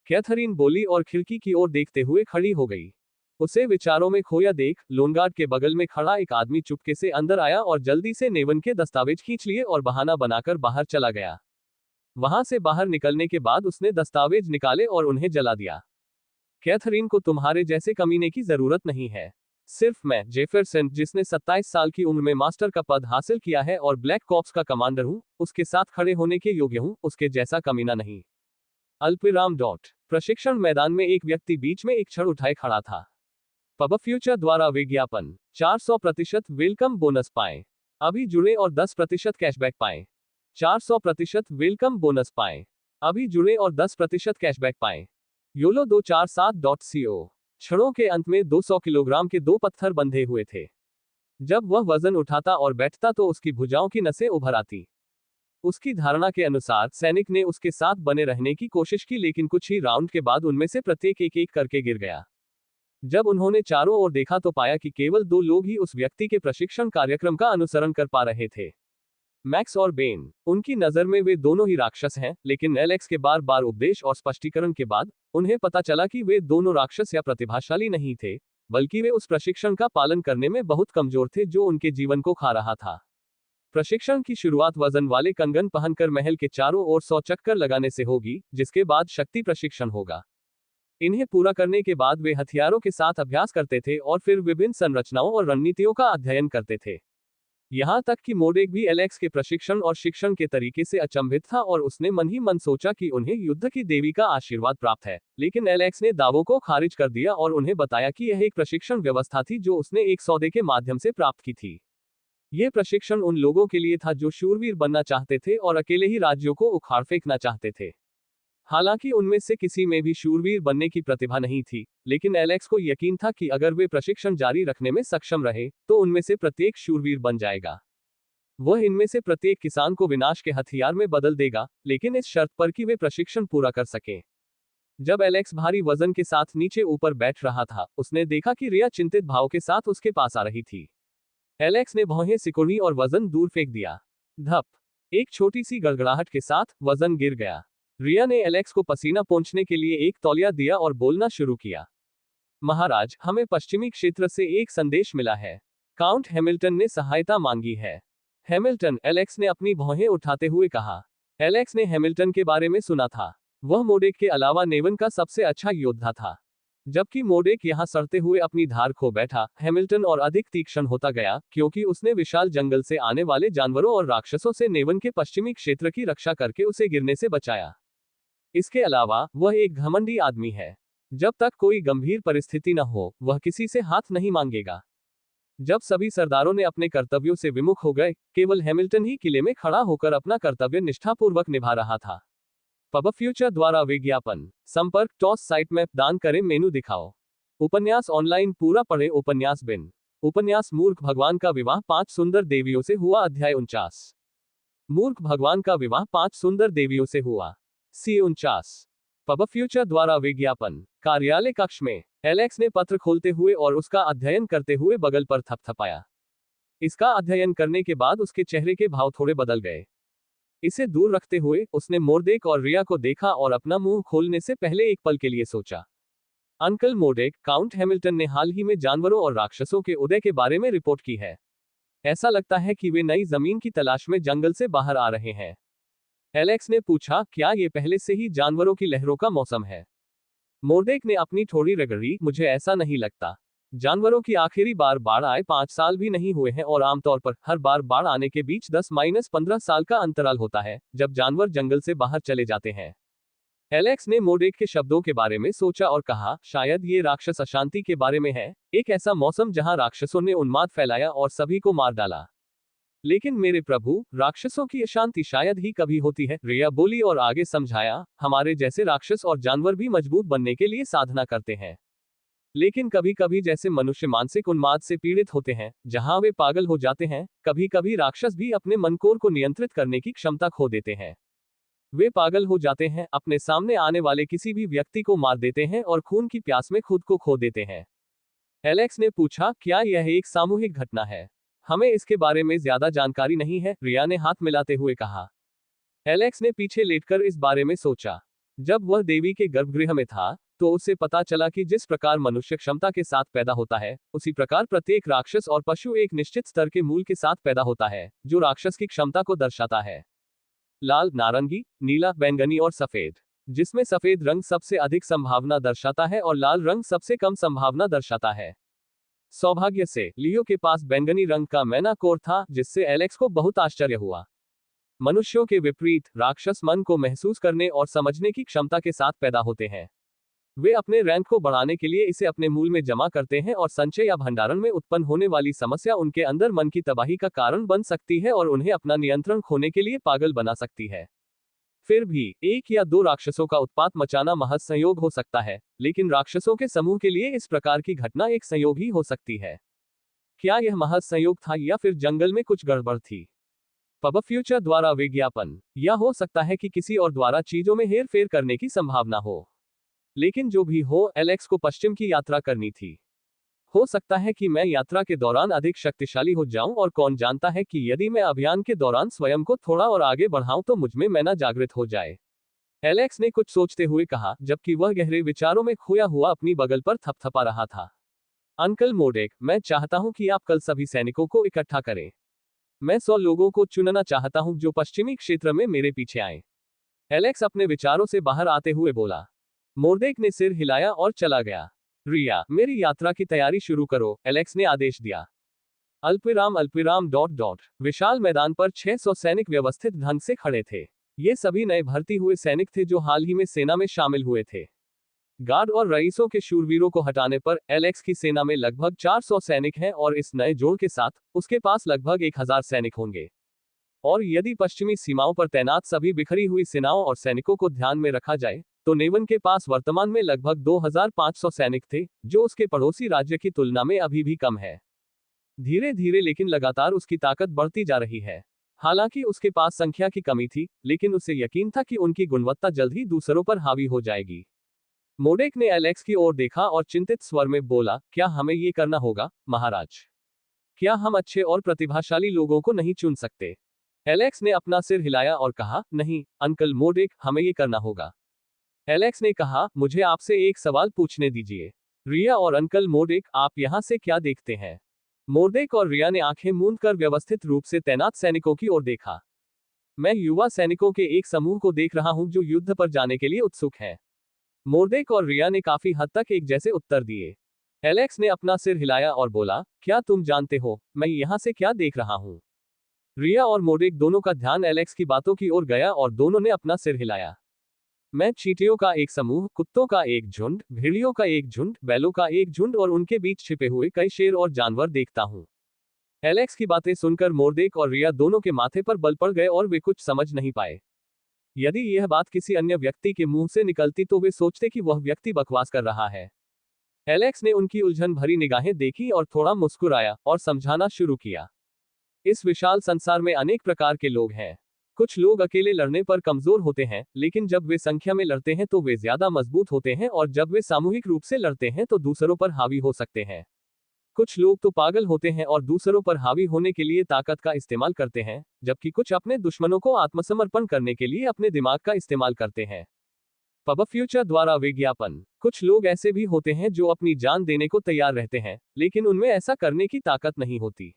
कैथरीन बोली और खिड़की की ओर देखते हुए खड़ी हो गई। उसे विचारों में खोया देख लोनगार्ड के बगल में खड़ा एक आदमी चुपके से अंदर आया और जल्दी से नेवन के दस्तावेज खींच लिए और बहाना बनाकर बाहर चला गया। वहां से बाहर निकलने के बाद उसने दस्तावेज निकाले और उन्हें जला दिया। कैथरीन को तुम्हारे जैसे कमीने की जरूरत नहीं है। सिर्फ मैं, जेफरसन, जिसने 27 साल की उम्र में मास्टर का पद हासिल किया है और ब्लैक कॉप्स का कमांडर हूं, उसके साथ खड़े होने के योग्य हूं, उसके जैसा कमीना नहीं। अल्पविराम डॉट। प्रशिक्षण मैदान में एक व्यक्ति बीच में एक छड़ उठाए खड़ा था। पब फ्यूचर द्वारा विज्ञापन। 400% वेलकम बोनस पाएं। अभी जुड़े और 10% कैशबैक पाएं। 400% वेलकम बोनस पाएं। अभी जुड़े और 10% कैशबैक पाएं। YOLO 247.co। छड़ों के अंत में 200 किलोग्राम के 2 पत्थर बंधे हुए थे। जब वह वजन उठाता और बैठता तो उसकी भुजाओं की नसें उभर आती। उसकी धारणा के अनुसार सैनिक ने उसके साथ बने रहने की कोशिश की, लेकिन कुछ ही राउंड के बाद उनमें से प्रत्येक एक एक करके गिर गया। जब उन्होंने चारों ओर देखा तो पाया कि केवल 2 लोग ही उस व्यक्ति के प्रशिक्षण कार्यक्रम का अनुसरण कर पा रहे थे। मैक्स और बेन, उनकी नजर में वे दोनों ही राक्षस हैं, लेकिन एलेक्स के बार बार उपदेश और स्पष्टीकरण के बाद उन्हें पता चला कि वे दोनों राक्षस या प्रतिभाशाली नहीं थे, बल्कि वे उस प्रशिक्षण का पालन करने में बहुत कमजोर थे जो उनके जीवन को खा रहा था। प्रशिक्षण की शुरुआत वजन वाले कंगन पहनकर महल के चारों ओर 100 चक्कर लगाने से होगी, जिसके बाद शक्ति प्रशिक्षण होगा। इन्हें पूरा करने के बाद वे हथियारों के साथ अभ्यास करते थे और फिर विभिन्न संरचनाओं और रणनीतियों का अध्ययन करते थे। यहाँ तक कि मोडेक भी एलेक्स के प्रशिक्षण और शिक्षण के तरीके से अचंभित था और उसने मन ही मन सोचा कि उन्हें युद्ध की देवी का आशीर्वाद प्राप्त है। लेकिन एलेक्स ने दावों को खारिज कर दिया और उन्हें बताया कि यह एक प्रशिक्षण व्यवस्था थी जो उसने एक सौदे के माध्यम से प्राप्त की थी। यह प्रशिक्षण उन लोगों के लिए था जो शूरवीर बनना चाहते थे और अकेले ही राज्यों को उखाड़ फेंकना चाहते थे। हालांकि उनमें से किसी में भी शूरवीर बनने की प्रतिभा नहीं थी, लेकिन एलेक्स को यकीन था कि अगर वे प्रशिक्षण जारी रखने में सक्षम रहे तो उनमें से प्रत्येक शूरवीर बन जाएगा। वह इनमें से प्रत्येक किसान को विनाश के हथियार में बदल देगा, लेकिन इस शर्त पर कि वे प्रशिक्षण पूरा कर सकें। जब एलेक्स भारी वजन के साथ नीचे ऊपर बैठ रहा था, उसने देखा कि रिया चिंतित भाव के साथ उसके पास आ रही थी। एलेक्स ने भौहें सिकुड़ी और वजन दूर फेंक दिया। धप, एक छोटी सी गड़गड़ाहट के साथ वजन गिर गया। रिया ने एलेक्स को पसीना पोंछने के लिए एक तौलिया दिया और बोलना शुरू किया। महाराज, हमें पश्चिमी क्षेत्र से एक संदेश मिला है। काउंट हैमिल्टन ने सहायता मांगी है। हैमिल्टन, एलेक्स ने अपनी भौहें उठाते हुए कहा। एलेक्स ने हैमिल्टन के बारे में सुना था। वह मोडेक के अलावा नेवन का सबसे अच्छा योद्धा था। जबकि मोडेक यहां सड़ते हुए अपनी धार खो बैठा, हैमिल्टन और अधिक तीक्ष्ण होता गया, क्योंकि उसने विशाल जंगल से आने वाले जानवरों और राक्षसों से नेवन के पश्चिमी क्षेत्र की रक्षा करके उसे गिरने से बचाया। इसके अलावा वह एक घमंडी आदमी है। जब तक कोई गंभीर परिस्थिति न हो, वह किसी से हाथ नहीं मांगेगा। जब सभी सरदारों ने अपने कर्तव्यों से विमुख हो गए, केवल हैमिल्टन ही किले में खड़ा होकर अपना कर्तव्य निष्ठापूर्वक निभा रहा था। पब फ्यूचर द्वारा विज्ञापन। संपर्क टॉस साइट मैप दान करें मेनू दिखाओ। उपन्यास ऑनलाइन पूरा पढ़े। उपन्यास बिन। उपन्यास मूर्ख भगवान का विवाह 5 सुंदर देवियों से हुआ। अध्याय 49। मूर्ख भगवान का विवाह 5 सुंदर देवियों से हुआ। सी 49। पब फ्यूचर द्वारा विज्ञापन। कार्यालय कक्ष में एलेक्स ने पत्र खोलते हुए और उसका अध्ययन करते हुए बगल पर थपथपाया। इसका अध्ययन करने के बाद उसके चेहरे के भाव थोड़े बदल गए। इसे दूर रखते हुए उसने मोर्डेक और रिया को देखा और अपना मुंह खोलने से पहले एक पल के लिए सोचा। अंकल मोर्डेक, काउंट हैमिल्टन ने हाल ही में जानवरों और राक्षसों के उदय के बारे में रिपोर्ट की है। ऐसा लगता है कि वे नई जमीन की तलाश में जंगल से बाहर आ रहे हैं। एलेक्स ने पूछा, क्या ये पहले से ही जानवरों की लहरों का मौसम है? मोर्डेक ने अपनी ठोड़ी रगड़ी। मुझे ऐसा नहीं लगता। जानवरों की आखिरी बार बाढ़ आए 5 साल भी नहीं हुए हैं और आमतौर पर हर बार बाढ़ आने के बीच 10-15 साल का अंतराल होता है, जब जानवर जंगल से बाहर चले जाते हैं। एलेक्स ने मोर्डेक के शब्दों के बारे में सोचा और कहा, शायद ये राक्षस अशांति के बारे में है, एक ऐसा मौसम जहां राक्षसों ने उन्माद फैलाया और सभी को मार डाला। लेकिन मेरे प्रभु, राक्षसों की अशांति शायद ही कभी होती है, रिया बोली और आगे समझाया, हमारे जैसे राक्षस और जानवर भी मजबूत बनने के लिए साधना करते हैं। लेकिन कभी कभी जैसे मनुष्य मानसिक उन्माद से पीड़ित होते हैं, जहां वे पागल हो जाते हैं, कभी कभी राक्षस भी अपने मनकोर को नियंत्रित करने की क्षमता खो देते हैं। वे पागल हो जाते हैं, अपने सामने आने वाले किसी भी व्यक्ति को मार देते हैं और खून की प्यास में खुद को खो देते हैं। एलेक्स ने पूछा, क्या यह एक सामूहिक घटना है? हमें इसके बारे में ज्यादा जानकारी नहीं है, रिया ने हाथ मिलाते हुए कहा। एलेक्स ने पीछे लेटकर इस बारे में सोचा। जब वह देवी के गर्भगृह में था, तो उसे पता चला कि जिस प्रकार मनुष्य क्षमता के साथ पैदा होता है, उसी प्रकार प्रत्येक राक्षस और पशु एक निश्चित स्तर के मूल के साथ पैदा होता है, जो राक्षस की क्षमता को दर्शाता है। लाल, नारंगी, नीला, बैंगनी और सफेद, जिसमें सफेद रंग सबसे अधिक संभावना दर्शाता है और लाल रंग सबसे कम संभावना दर्शाता है। सौभाग्य से लियो के पास बैंगनी रंग का मैना कोर था, जिससे एलेक्स को बहुत आश्चर्य हुआ। मनुष्यों के विपरीत, राक्षस मन को महसूस करने और समझने की क्षमता के साथ पैदा होते हैं। वे अपने रैंक को बढ़ाने के लिए इसे अपने मूल में जमा करते हैं और संचय या भंडारण में उत्पन्न होने वाली समस्या उनके अंदर मन की तबाही का कारण बन सकती है और उन्हें अपना नियंत्रण खोने के लिए पागल बना सकती है। फिर भी 1 या 2 राक्षसों का उत्पात मचाना महज संयोग हो सकता है, लेकिन राक्षसों के समूह के लिए इस प्रकार की घटना एक संयोग ही हो सकती है। क्या यह महज संयोग था या फिर जंगल में कुछ गड़बड़ थी? पब फ्यूचर द्वारा विज्ञापन। यह हो सकता है कि किसी और द्वारा चीजों में हेर फेर करने की संभावना हो। लेकिन जो भी हो, एलेक्स को पश्चिम की यात्रा करनी थी। हो सकता है कि मैं यात्रा के दौरान अधिक शक्तिशाली हो जाऊं, और कौन जानता है कि यदि मैं अभियान के दौरान स्वयं को थोड़ा और आगे बढ़ाऊं तो मुझमें मैं ना जागृत हो जाए। एलेक्स ने कुछ सोचते हुए कहा, जबकि वह गहरे विचारों में खोया हुआ अपनी बगल पर थपथपा रहा था। अंकल मोडेक, मैं चाहता हूं कि आप कल सभी सैनिकों को इकट्ठा करें। मैं 100 लोगों को चुनना चाहता हूं जो पश्चिमी क्षेत्र में मेरे पीछे आए। एलेक्स अपने विचारों से बाहर आते हुए बोला। मोर्देक ने सिर हिलाया और चला गया। रिया, मेरी यात्रा की तैयारी शुरू करो, एलेक्स ने आदेश दिया। अल्पविराम अल्पविराम डॉट डॉट। विशाल मैदान पर 600 सैनिक व्यवस्थित ढंग से खड़े थे। ये सभी नए भर्ती हुए सैनिक थे जो हाल ही में सेना में शामिल हुए थे। गार्ड और रईसों के शूरवीरों को हटाने पर एलेक्स की सेना में लगभग 400 सैनिक हैं, और इस नए जोड़ के साथ उसके पास लगभग 1000 सैनिक होंगे। और यदि पश्चिमी सीमाओं पर तैनात सभी बिखरी हुई सेनाओं और सैनिकों को ध्यान में रखा जाए, तो नेवन के पास वर्तमान में लगभग 2500 सैनिक थे, जो उसके पड़ोसी राज्य की तुलना में अभी भी कम है। धीरे धीरे लेकिन लगातार उसकी ताकत बढ़ती जा रही है। हालांकि उसके पास संख्या की कमी थी, लेकिन उसे यकीन था कि उनकी गुणवत्ता जल्द ही दूसरों पर हावी हो जाएगी। मोडेक ने एलेक्स की ओर देखा और चिंतित स्वर में बोला, क्या हमें ये करना होगा, महाराज? क्या हम अच्छे और प्रतिभाशाली लोगों को नहीं चुन सकते? एलेक्स ने अपना सिर हिलाया और कहा, नहीं, अंकल मोडेक, हमें ये करना होगा। एलेक्स ने कहा, मुझे आपसे एक सवाल पूछने दीजिए। रिया और अंकल मोडेक, आप यहाँ से क्या देखते हैं? मोर्देक और रिया ने आंखें मूंद कर व्यवस्थित रूप से तैनात सैनिकों की ओर देखा। मैं युवा सैनिकों के एक समूह को देख रहा हूं जो युद्ध पर जाने के लिए उत्सुक है। मोर्देक और रिया ने काफी हद तक एक जैसे उत्तर दिए। एलेक्स ने अपना सिर हिलाया और बोला, क्या तुम जानते हो मैं यहाँ से क्या देख रहा हूँ? रिया और मोर्देक दोनों का ध्यान एलेक्स की बातों की ओर गया और दोनों ने अपना सिर हिलाया। मैं चींटियों का एक समूह, कुत्तों का एक झुंड, भेड़ियों का एक झुंड, बैलों का एक झुंड और उनके बीच छिपे हुए कई शेर और जानवर देखता हूं। एलेक्स की बातें सुनकर मोर्देक और रिया दोनों के माथे पर बल पड़ गए और वे कुछ समझ नहीं पाए। यदि यह बात किसी अन्य व्यक्ति के मुंह से निकलती तो वे सोचते कि वह व्यक्ति बकवास कर रहा है। एलेक्स ने उनकी उलझन भरी निगाहें देखी और थोड़ा मुस्कुराया और समझाना शुरू किया। इस विशाल संसार में अनेक प्रकार के लोग हैं। कुछ लोग अकेले लड़ने पर कमजोर होते हैं, लेकिन जब वे संख्या में लड़ते हैं तो वे ज्यादा मजबूत होते हैं, और जब वे सामूहिक रूप से लड़ते हैं तो दूसरों पर हावी हो सकते हैं। कुछ लोग तो पागल होते हैं और दूसरों पर हावी होने के लिए ताकत का इस्तेमाल करते हैं, जबकि कुछ अपने दुश्मनों को आत्मसमर्पण करने के लिए अपने दिमाग का इस्तेमाल करते हैं। पब फ्यूचर द्वारा विज्ञापन। कुछ लोग ऐसे भी होते हैं जो अपनी जान देने को तैयार रहते हैं, लेकिन उनमें ऐसा करने की ताकत नहीं होती।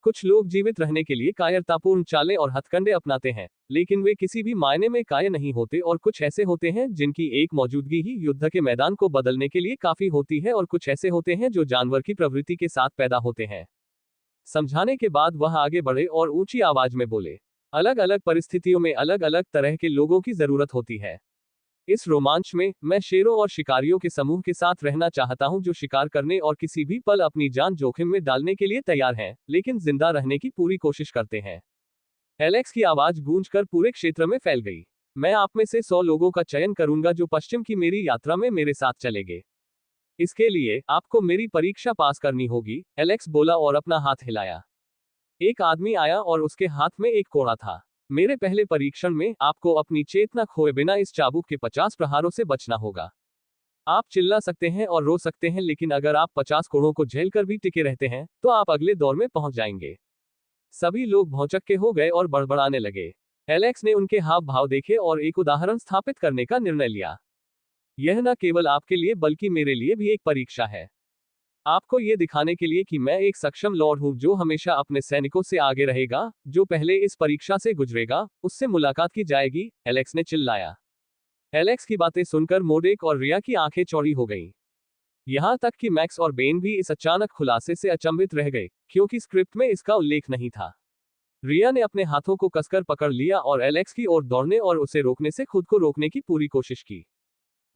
कुछ लोग जीवित रहने के लिए कायरतापूर्ण चालें और हथकंडे अपनाते हैं, लेकिन वे किसी भी मायने में कायर नहीं होते, और कुछ ऐसे होते हैं जिनकी एक मौजूदगी ही युद्ध के मैदान को बदलने के लिए काफी होती है, और कुछ ऐसे होते हैं जो जानवर की प्रवृत्ति के साथ पैदा होते हैं। समझाने के बाद वह आगे बढ़े और ऊंची आवाज में बोले, अलग अलग परिस्थितियों में अलग अलग तरह के लोगों की जरूरत होती है। इस रोमांच में मैं शेरों और शिकारियों के समूह के साथ रहना चाहता हूं जो शिकार करने और किसी भी पल अपनी जान जोखिम में डालने के लिए तैयार हैं, लेकिन जिंदा रहने की पूरी कोशिश करते हैं। एलेक्स की आवाज गूंजकर पूरे क्षेत्र में फैल गई। मैं आप में से 100 लोगों का चयन करूंगा जो पश्चिम की मेरी यात्रा में मेरे साथ चलेंगे। इसके लिए आपको मेरी परीक्षा पास करनी होगी, एलेक्स बोला और अपना हाथ हिलाया। एक आदमी आया और उसके हाथ में एक कोड़ा था। मेरे पहले परीक्षण में आपको अपनी चेतना खोए बिना इस चाबुक के 50 प्रहारों से बचना होगा। आप चिल्ला सकते हैं और रो सकते हैं, लेकिन अगर आप 50 कोड़ों को झेलकर भी टिके रहते हैं तो आप अगले दौर में पहुंच जाएंगे। सभी लोग भौचक्के हो गए और बड़बड़ाने लगे। एलेक्स ने उनके हाव भाव देखे और एक उदाहरण स्थापित करने का निर्णय लिया। यह न केवल आपके लिए बल्कि मेरे लिए भी एक परीक्षा है। आपको ये दिखाने के लिए कि मैं एक सक्षम लॉर्ड हूं जो हमेशा अपने सैनिकों से आगे रहेगा। जो पहले इस परीक्षा से गुजरेगा उससे मुलाकात की जाएगी, एलेक्स ने चिल्लाया। एलेक्स की बातें सुनकर मोडेक और रिया की आंखें चौड़ी हो गईं। यहां तक कि मैक्स और बेन भी इस अचानक खुलासे से अचंभित रह गए, क्योंकि स्क्रिप्ट में इसका उल्लेख नहीं था। रिया ने अपने हाथों को कसकर पकड़ लिया और एलेक्स की ओर दौड़ने और उसे रोकने से खुद को रोकने की पूरी कोशिश की।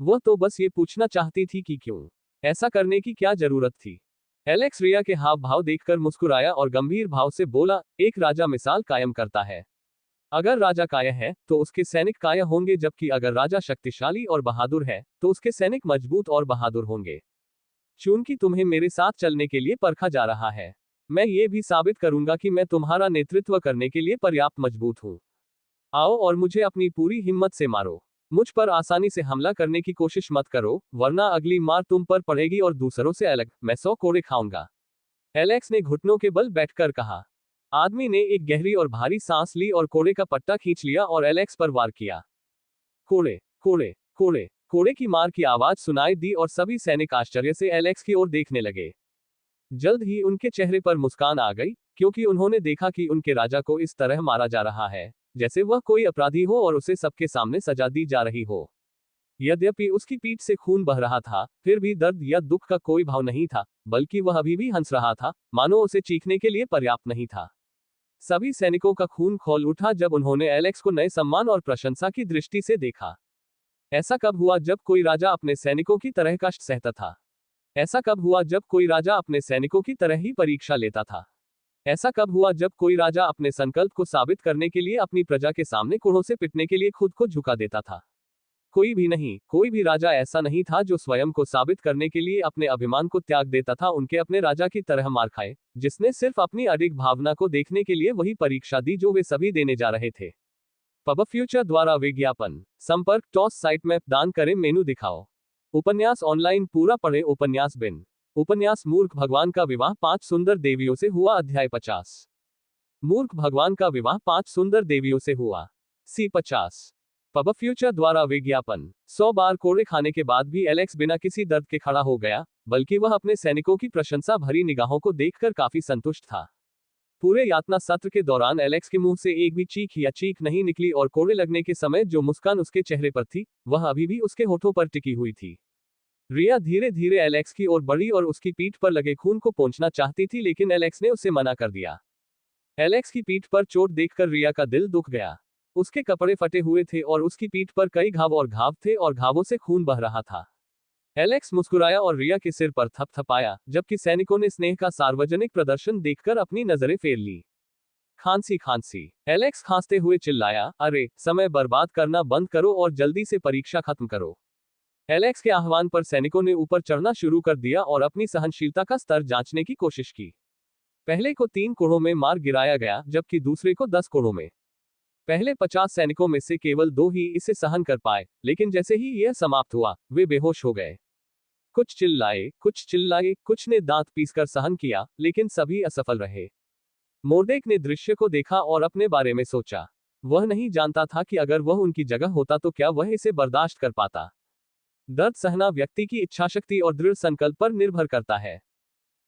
वह तो बस ये पूछना चाहती थी कि क्यों ऐसा करने की क्या जरूरत थी। एलेक्स रिया के हाव भाव देखकर मुस्कुराया और गंभीर भाव से बोला, एक राजा मिसाल कायम करता है। अगर राजा काया है तो उसके सैनिक काया होंगे, जबकि अगर राजा शक्तिशाली और बहादुर है तो उसके सैनिक मजबूत और बहादुर होंगे। चूंकि तुम्हें मेरे साथ चलने के लिए परखा जा रहा है, मैं ये भी साबित करूंगा कि मैं तुम्हारा नेतृत्व करने के लिए पर्याप्त मजबूत हूं। आओ और मुझे अपनी पूरी हिम्मत से मारो। मुझ पर आसानी से हमला करने की कोशिश मत करो, वरना अगली मार तुम पर पड़ेगी और दूसरों से अलग मैं 100 कोड़े खाऊंगा। एलेक्स ने घुटनों के बल बैठकर कहा। आदमी ने एक गहरी और भारी सांस ली और कोड़े का पट्टा खींच लिया और एलेक्स पर वार किया। कोड़े कोड़े कोड़े कोड़े की मार की आवाज सुनाई दी और सभी सैनिक आश्चर्य से एलेक्स की ओर देखने लगे। जल्द ही उनके चेहरे पर मुस्कान आ गई, क्योंकि उन्होंने देखा कि उनके राजा को इस तरह मारा जा रहा है जैसे वह कोई अपराधी हो और उसे सबके सामने सजा दी जा रही हो। यद्यपि उसकी पीठ से खून बह रहा था, फिर भी दर्द या दुख का कोई भाव नहीं था, बल्कि वह अभी भी हंस रहा था, मानो उसे चीखने के लिए पर्याप्त नहीं था। सभी सैनिकों का खून खौल उठा जब उन्होंने एलेक्स को नए सम्मान और प्रशंसा की दृष्टि से देखा। ऐसा कब हुआ जब कोई राजा अपने सैनिकों की तरह कष्ट सहता था? ऐसा कब हुआ जब कोई राजा अपने सैनिकों की तरह ही परीक्षा लेता था? ऐसा कब हुआ जब कोई राजा अपने संकल्प को साबित करने के लिए अपनी प्रजा के सामने कुड़ों से पिटने के लिए खुद को झुका देता था? कोई भी नहीं, कोई भी राजा ऐसा नहीं था जो स्वयं को साबित करने के लिए अपने अभिमान को त्याग देता था, उनके अपने राजा की तरह मार खाए, जिसने सिर्फ अपनी अडिग भावना को देखने के लिए वही परीक्षा दी जो वे सभी देने जा रहे थे। पब फ्यूचर द्वारा विज्ञापन संपर्क टॉस साइट मैप दान करें मेनू दिखाओ। उपन्यास ऑनलाइन पूरा पढ़े। उपन्यास बिन उपन्यास मूर्ख भगवान का विवाह 5 सुंदर देवियों से हुआ। अध्याय 50। मूर्ख भगवान का विवाह 5 सुंदर देवियों से हुआ। सी 50। पब फ्यूचर द्वारा विज्ञापन। 100 बार कोड़े खाने के बाद भी एलेक्स बिना किसी दर्द के खड़ा हो गया, बल्कि वह अपने सैनिकों की प्रशंसा भरी निगाहों को देखकर काफी संतुष्ट था। पूरे यातना सत्र के दौरान एलेक्स के मुंह से एक भी चीख या चीख नहीं निकली और कोड़े लगने के समय जो मुस्कान उसके चेहरे पर थी, वह अभी भी उसके होठों पर टिकी हुई थी। रिया धीरे धीरे एलेक्स की ओर बढ़ी और उसकी पीठ पर लगे खून को पोंछना चाहती थी, लेकिन एलेक्स ने उसे मना कर दिया। एलेक्स की पीठ पर चोट देखकर रिया का दिल दुख गया। उसके कपड़े फटे हुए थे और उसकी पीठ पर कई घाव थे और घावों से खून बह रहा था। एलेक्स मुस्कुराया और रिया के सिर पर थपथपाया, जबकि सैनिकों ने स्नेह का सार्वजनिक प्रदर्शन देखकर अपनी नजरें फेर ली। खांसी खांसी। एलेक्स खांसते हुए चिल्लाया, अरे, समय बर्बाद करना बंद करो और जल्दी से परीक्षा खत्म करो। एलेक्स के आह्वान पर सैनिकों ने ऊपर चढ़ना शुरू कर दिया और अपनी सहनशीलता का स्तर जांचने की कोशिश की। पहले को 3 कोड़ों में मार गिराया गया, जबकि दूसरे को 10 कोड़ों में। पहले 50 सैनिकों में से केवल 2 ही इसे सहन कर पाए, लेकिन जैसे ही यह समाप्त हुआ, वे बेहोश हो गए। कुछ चिल्लाए, कुछ ने दांत पीसकर सहन किया, लेकिन सभी असफल रहे। मोर्देक ने दृश्य को देखा और अपने बारे में सोचा। वह नहीं जानता था कि अगर वह उनकी जगह होता तो क्या वह इसे बर्दाश्त कर पाता। दर्द सहना व्यक्ति की इच्छाशक्ति और दृढ़ संकल्प पर निर्भर करता है।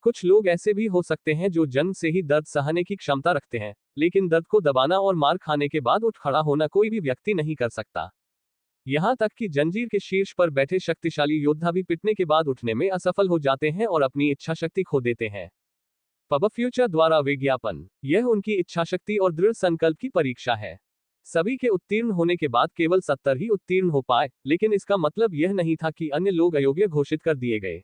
कुछ लोग ऐसे भी हो सकते हैं जो जन्म से ही दर्द सहने की क्षमता रखते हैं, लेकिन दर्द को दबाना और मार खाने के बाद उठ खड़ा होना कोई भी व्यक्ति नहीं कर सकता। यहां तक कि जंजीर के शीर्ष पर बैठे शक्तिशाली योद्धा भी पिटने के बाद उठने में असफल हो जाते हैं और अपनी इच्छाशक्ति खो देते हैं। पब फ्यूचर द्वारा विज्ञापन। यह उनकी इच्छाशक्ति और दृढ़ संकल्प की परीक्षा है। सभी के उत्तीर्ण होने के बाद केवल 70 ही उत्तीर्ण हो पाए, लेकिन इसका मतलब यह नहीं था कि अन्य लोग अयोग्य घोषित कर दिए गए।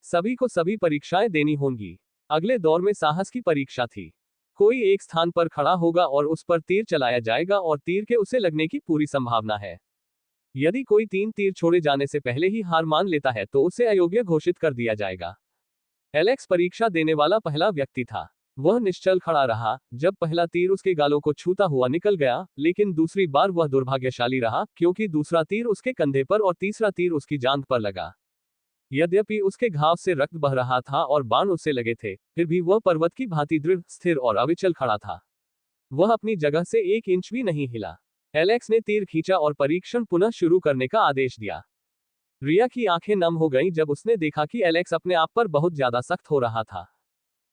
सभी को सभी परीक्षाएं देनी होंगी। अगले दौर में साहस की परीक्षा थी। कोई एक स्थान पर खड़ा होगा और उस पर तीर चलाया जाएगा और तीर के उसे लगने की पूरी संभावना है। यदि कोई 3 तीर छोड़े जाने से पहले ही हार मान लेता है तो उसे अयोग्य घोषित कर दिया जाएगा। एलेक्स परीक्षा देने वाला पहला व्यक्ति था। वह निश्चल खड़ा रहा जब पहला तीर उसके गालों को छूता हुआ निकल गया, लेकिन दूसरी बार वह दुर्भाग्यशाली रहा, क्योंकि दूसरा तीर उसके कंधे पर और तीसरा तीर उसकी जांघ पर लगा। यद्यपि उसके घाव से रक्त बह रहा था और बाण उससे लगे थे, फिर भी वह पर्वत की भांति दृढ़, स्थिर और अविचल खड़ा था। वह अपनी जगह से 1 इंच भी नहीं हिला। एलेक्स ने तीर खींचा और परीक्षण पुनः शुरू करने का आदेश दिया। रिया की आंखें नम हो गईं जब उसने देखा कि एलेक्स अपने आप पर बहुत ज्यादा सख्त हो रहा था।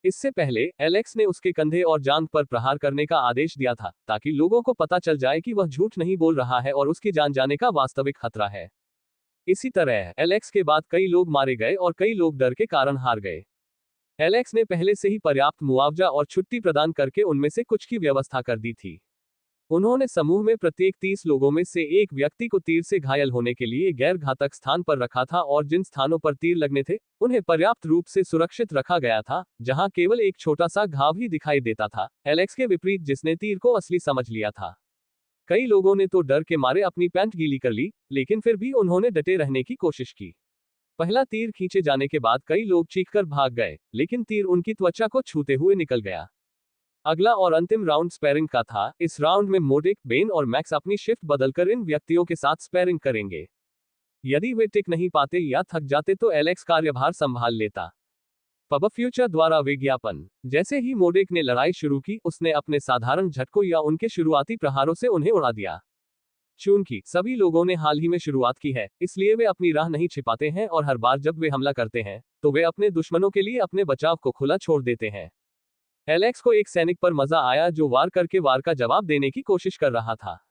इससे पहले एलेक्स ने उसके कंधे और जांघ पर प्रहार करने का आदेश दिया था, ताकि लोगों को पता चल जाए कि वह झूठ नहीं बोल रहा है और उसकी जान जाने का वास्तविक खतरा है। इसी तरह एलेक्स के बाद कई लोग मारे गए और कई लोग डर के कारण हार गए। एलेक्स ने पहले से ही पर्याप्त मुआवजा और छुट्टी प्रदान करके उनमें से कुछ की व्यवस्था कर दी थी। उन्होंने समूह में प्रत्येक 30 लोगों में से एक व्यक्ति को तीर से घायल होने के लिए गैर घातक स्थान पर रखा था और जिन स्थानों पर तीर लगने थे, उन्हें पर्याप्त रूप से सुरक्षित रखा गया था, जहां केवल एक छोटा सा घाव ही दिखाई देता था, एलेक्स के विपरीत जिसने तीर को असली समझ लिया था। कई लोगों ने तो डर के मारे अपनी पैंट गीली कर ली, लेकिन फिर भी उन्होंने डटे रहने की कोशिश की। पहला तीर खींचे जाने के बाद कई लोग चीखकर भाग गए, लेकिन तीर उनकी त्वचा को छूते हुए निकल गया। अगला और अंतिम राउंड स्पैरिंग का था। इस राउंड में मोडिक, बेन और मैक्स अपनी शिफ्ट बदलकर इन व्यक्तियों के साथ स्पैरिंग करेंगे। यदि वे टिक नहीं पाते या थक जाते तो एलेक्स कार्यभार संभाल लेता। पब फ्यूचर द्वारा विज्ञापन। जैसे ही मोडिक ने लड़ाई शुरू की, उसने अपने साधारण झटकों या उनके शुरुआती प्रहारों से उन्हें उड़ा दिया। चूंकि सभी लोगों ने हाल ही में शुरुआत की है, इसलिए वे अपनी राह नहीं छिपाते हैं और हर बार जब वे हमला करते हैं, तो वे अपने दुश्मनों के लिए अपने बचाव को खुला छोड़ देते हैं। एलेक्स को एक सैनिक पर मजा आया जो वार करके वार का जवाब देने की कोशिश कर रहा था।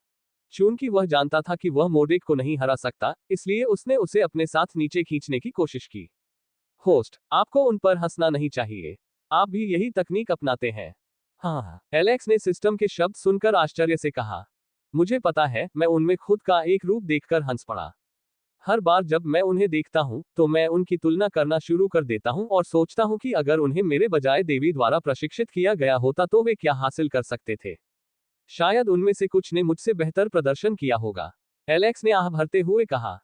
चूंकि वह जानता था कि वह मोडिक को नहीं हरा सकता, इसलिए उसने उसे अपने साथ नीचे खींचने की कोशिश की। होस्ट, आपको उन पर हंसना नहीं चाहिए। आप भी यही तकनीक अपनाते हैं। हाँ, एलेक्स ने सिस्टम के शब्द सुनकर आश्चर्य से कहा। मुझे पता है, मैं उनमें खुद का एक रूप देखकर हंस पड़ा। हर बार जब मैं उन्हें देखता हूं, तो मैं उनकी तुलना करना शुरू कर देता हूं और सोचता हूं कि अगर उन्हें मेरे बजाय देवी द्वारा प्रशिक्षित किया गया होता तो वे क्या हासिल कर सकते थे। शायद उनमें से कुछ ने मुझसे बेहतर प्रदर्शन किया होगा। एलेक्स ने आह भरते हुए कहा।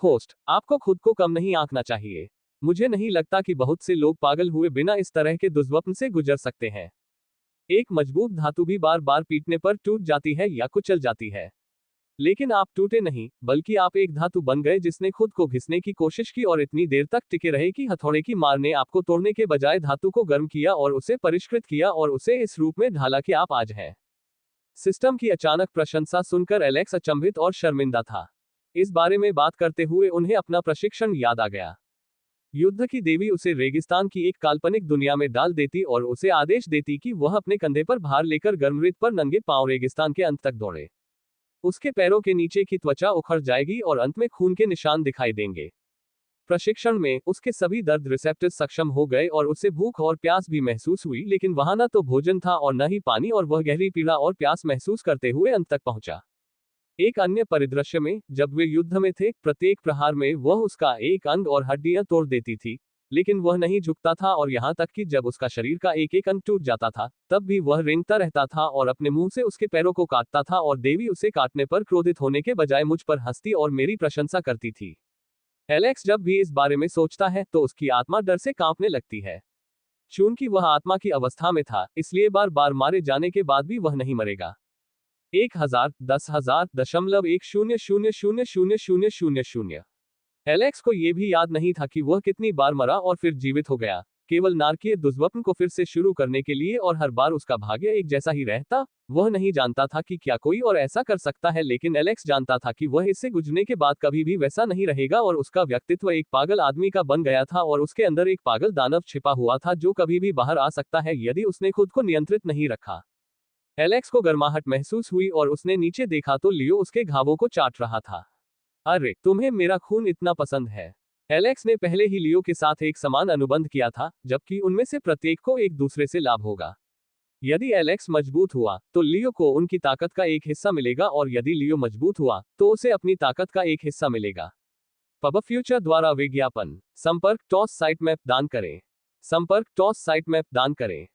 होस्ट, आपको खुद को कम नहीं आंकना चाहिए। मुझे नहीं लगता कि बहुत से लोग पागल हुए बिना इस तरह के दुष्स्वप्न से गुजर सकते हैं। एक मजबूत धातु भी बार बार पीटने पर टूट जाती है या कुचल जाती है। लेकिन आप टूटे नहीं, बल्कि आप एक धातु बन गए जिसने खुद को घिसने की कोशिश की और इतनी देर तक टिके रहे कि हथौड़े की मार ने आपको तोड़ने के बजाय धातु को गर्म किया और उसे परिष्कृत किया और उसे इस रूप में ढाला कि आप आज हैं। सिस्टम की अचानक प्रशंसा सुनकर एलेक्स अचंभित और शर्मिंदा था। इस बारे में बात करते हुए उन्हें अपना प्रशिक्षण याद आ गया। युद्ध की देवी उसे रेगिस्तान की एक काल्पनिक दुनिया में डाल देती और उसे आदेश देती कि वह अपने कंधे पर भार लेकर गर्मरेत पर नंगे पांव रेगिस्तान के अंत तक दौड़े। उसके पैरों के नीचे की त्वचा उखड़ जाएगी और अंत में खून के निशान दिखाई देंगे। प्रशिक्षण में उसके सभी दर्द रिसेप्टर्स सक्षम हो गए और उसे भूख और प्यास भी महसूस हुई, लेकिन वहां न तो भोजन था और न ही पानी, और वह गहरी पीड़ा और प्यास महसूस करते हुए अंत तक पहुंचा। एक अन्य परिदृश्य में, जब वे युद्ध में थे, प्रत्येक प्रहार में वह उसका एक अंग और हड्डियां तोड़ देती थी, लेकिन वह नहीं झुकता था और यहां तक कि जब उसका शरीर का एक एक अंग टूट जाता था, तब भी वह रेंगता रहता था और अपने मुंह से उसके पैरों को काटता था और देवी उसे काटने पर क्रोधित होने के बजाय मुझ पर हंसती और मेरी प्रशंसा करती थी। एलेक्स जब भी इस बारे में सोचता है तो उसकी आत्मा डर से कांपने लगती है। चूंकि वह आत्मा की अवस्था में था, इसलिए बार बार मारे जाने के बाद भी वह नहीं मरेगा। 1000, 10,000, 10,000,000,000,000। एलेक्स को यह भी याद नहीं था कि वह कितनी बार मरा और फिर जीवित हो गया, केवल नारकीय दुष्स्वप्न को फिर से शुरू करने के लिए, और हर बार उसका भाग्य एक जैसा ही रहता। वह नहीं जानता था कि क्या कोई और ऐसा कर सकता है, लेकिन एलेक्स जानता था कि वह इससे गुजरने के बाद कभी भी वैसा नहीं रहेगा और उसका व्यक्तित्व एक पागल आदमी का बन गया था और उसके अंदर एक पागल दानव छिपा हुआ था जो कभी भी बाहर आ सकता है यदि उसने खुद को नियंत्रित नहीं रखा। एलेक्स को गर्माहट महसूस हुई और उसने नीचे देखा तो लियो उसके घावों को चाट रहा था। अरे, तुम्हें मेरा खून इतना पसंद है। एलेक्स ने पहले ही लियो के साथ एक समान अनुबंध किया था, जबकि उनमें से प्रत्येक को एक दूसरे से लाभ होगा। यदि एलेक्स मजबूत हुआ, तो लियो को उनकी ताकत का एक हिस्सा मिलेगा और यदि लियो मजबूत हुआ, तो उसे अपनी ताकत का एक हिस्सा मिलेगा। पब फ्यूचर द्वारा विज्ञापन। संपर्क टॉस साइट मैप दान करें। संपर्क टॉस साइट मैप दान करें।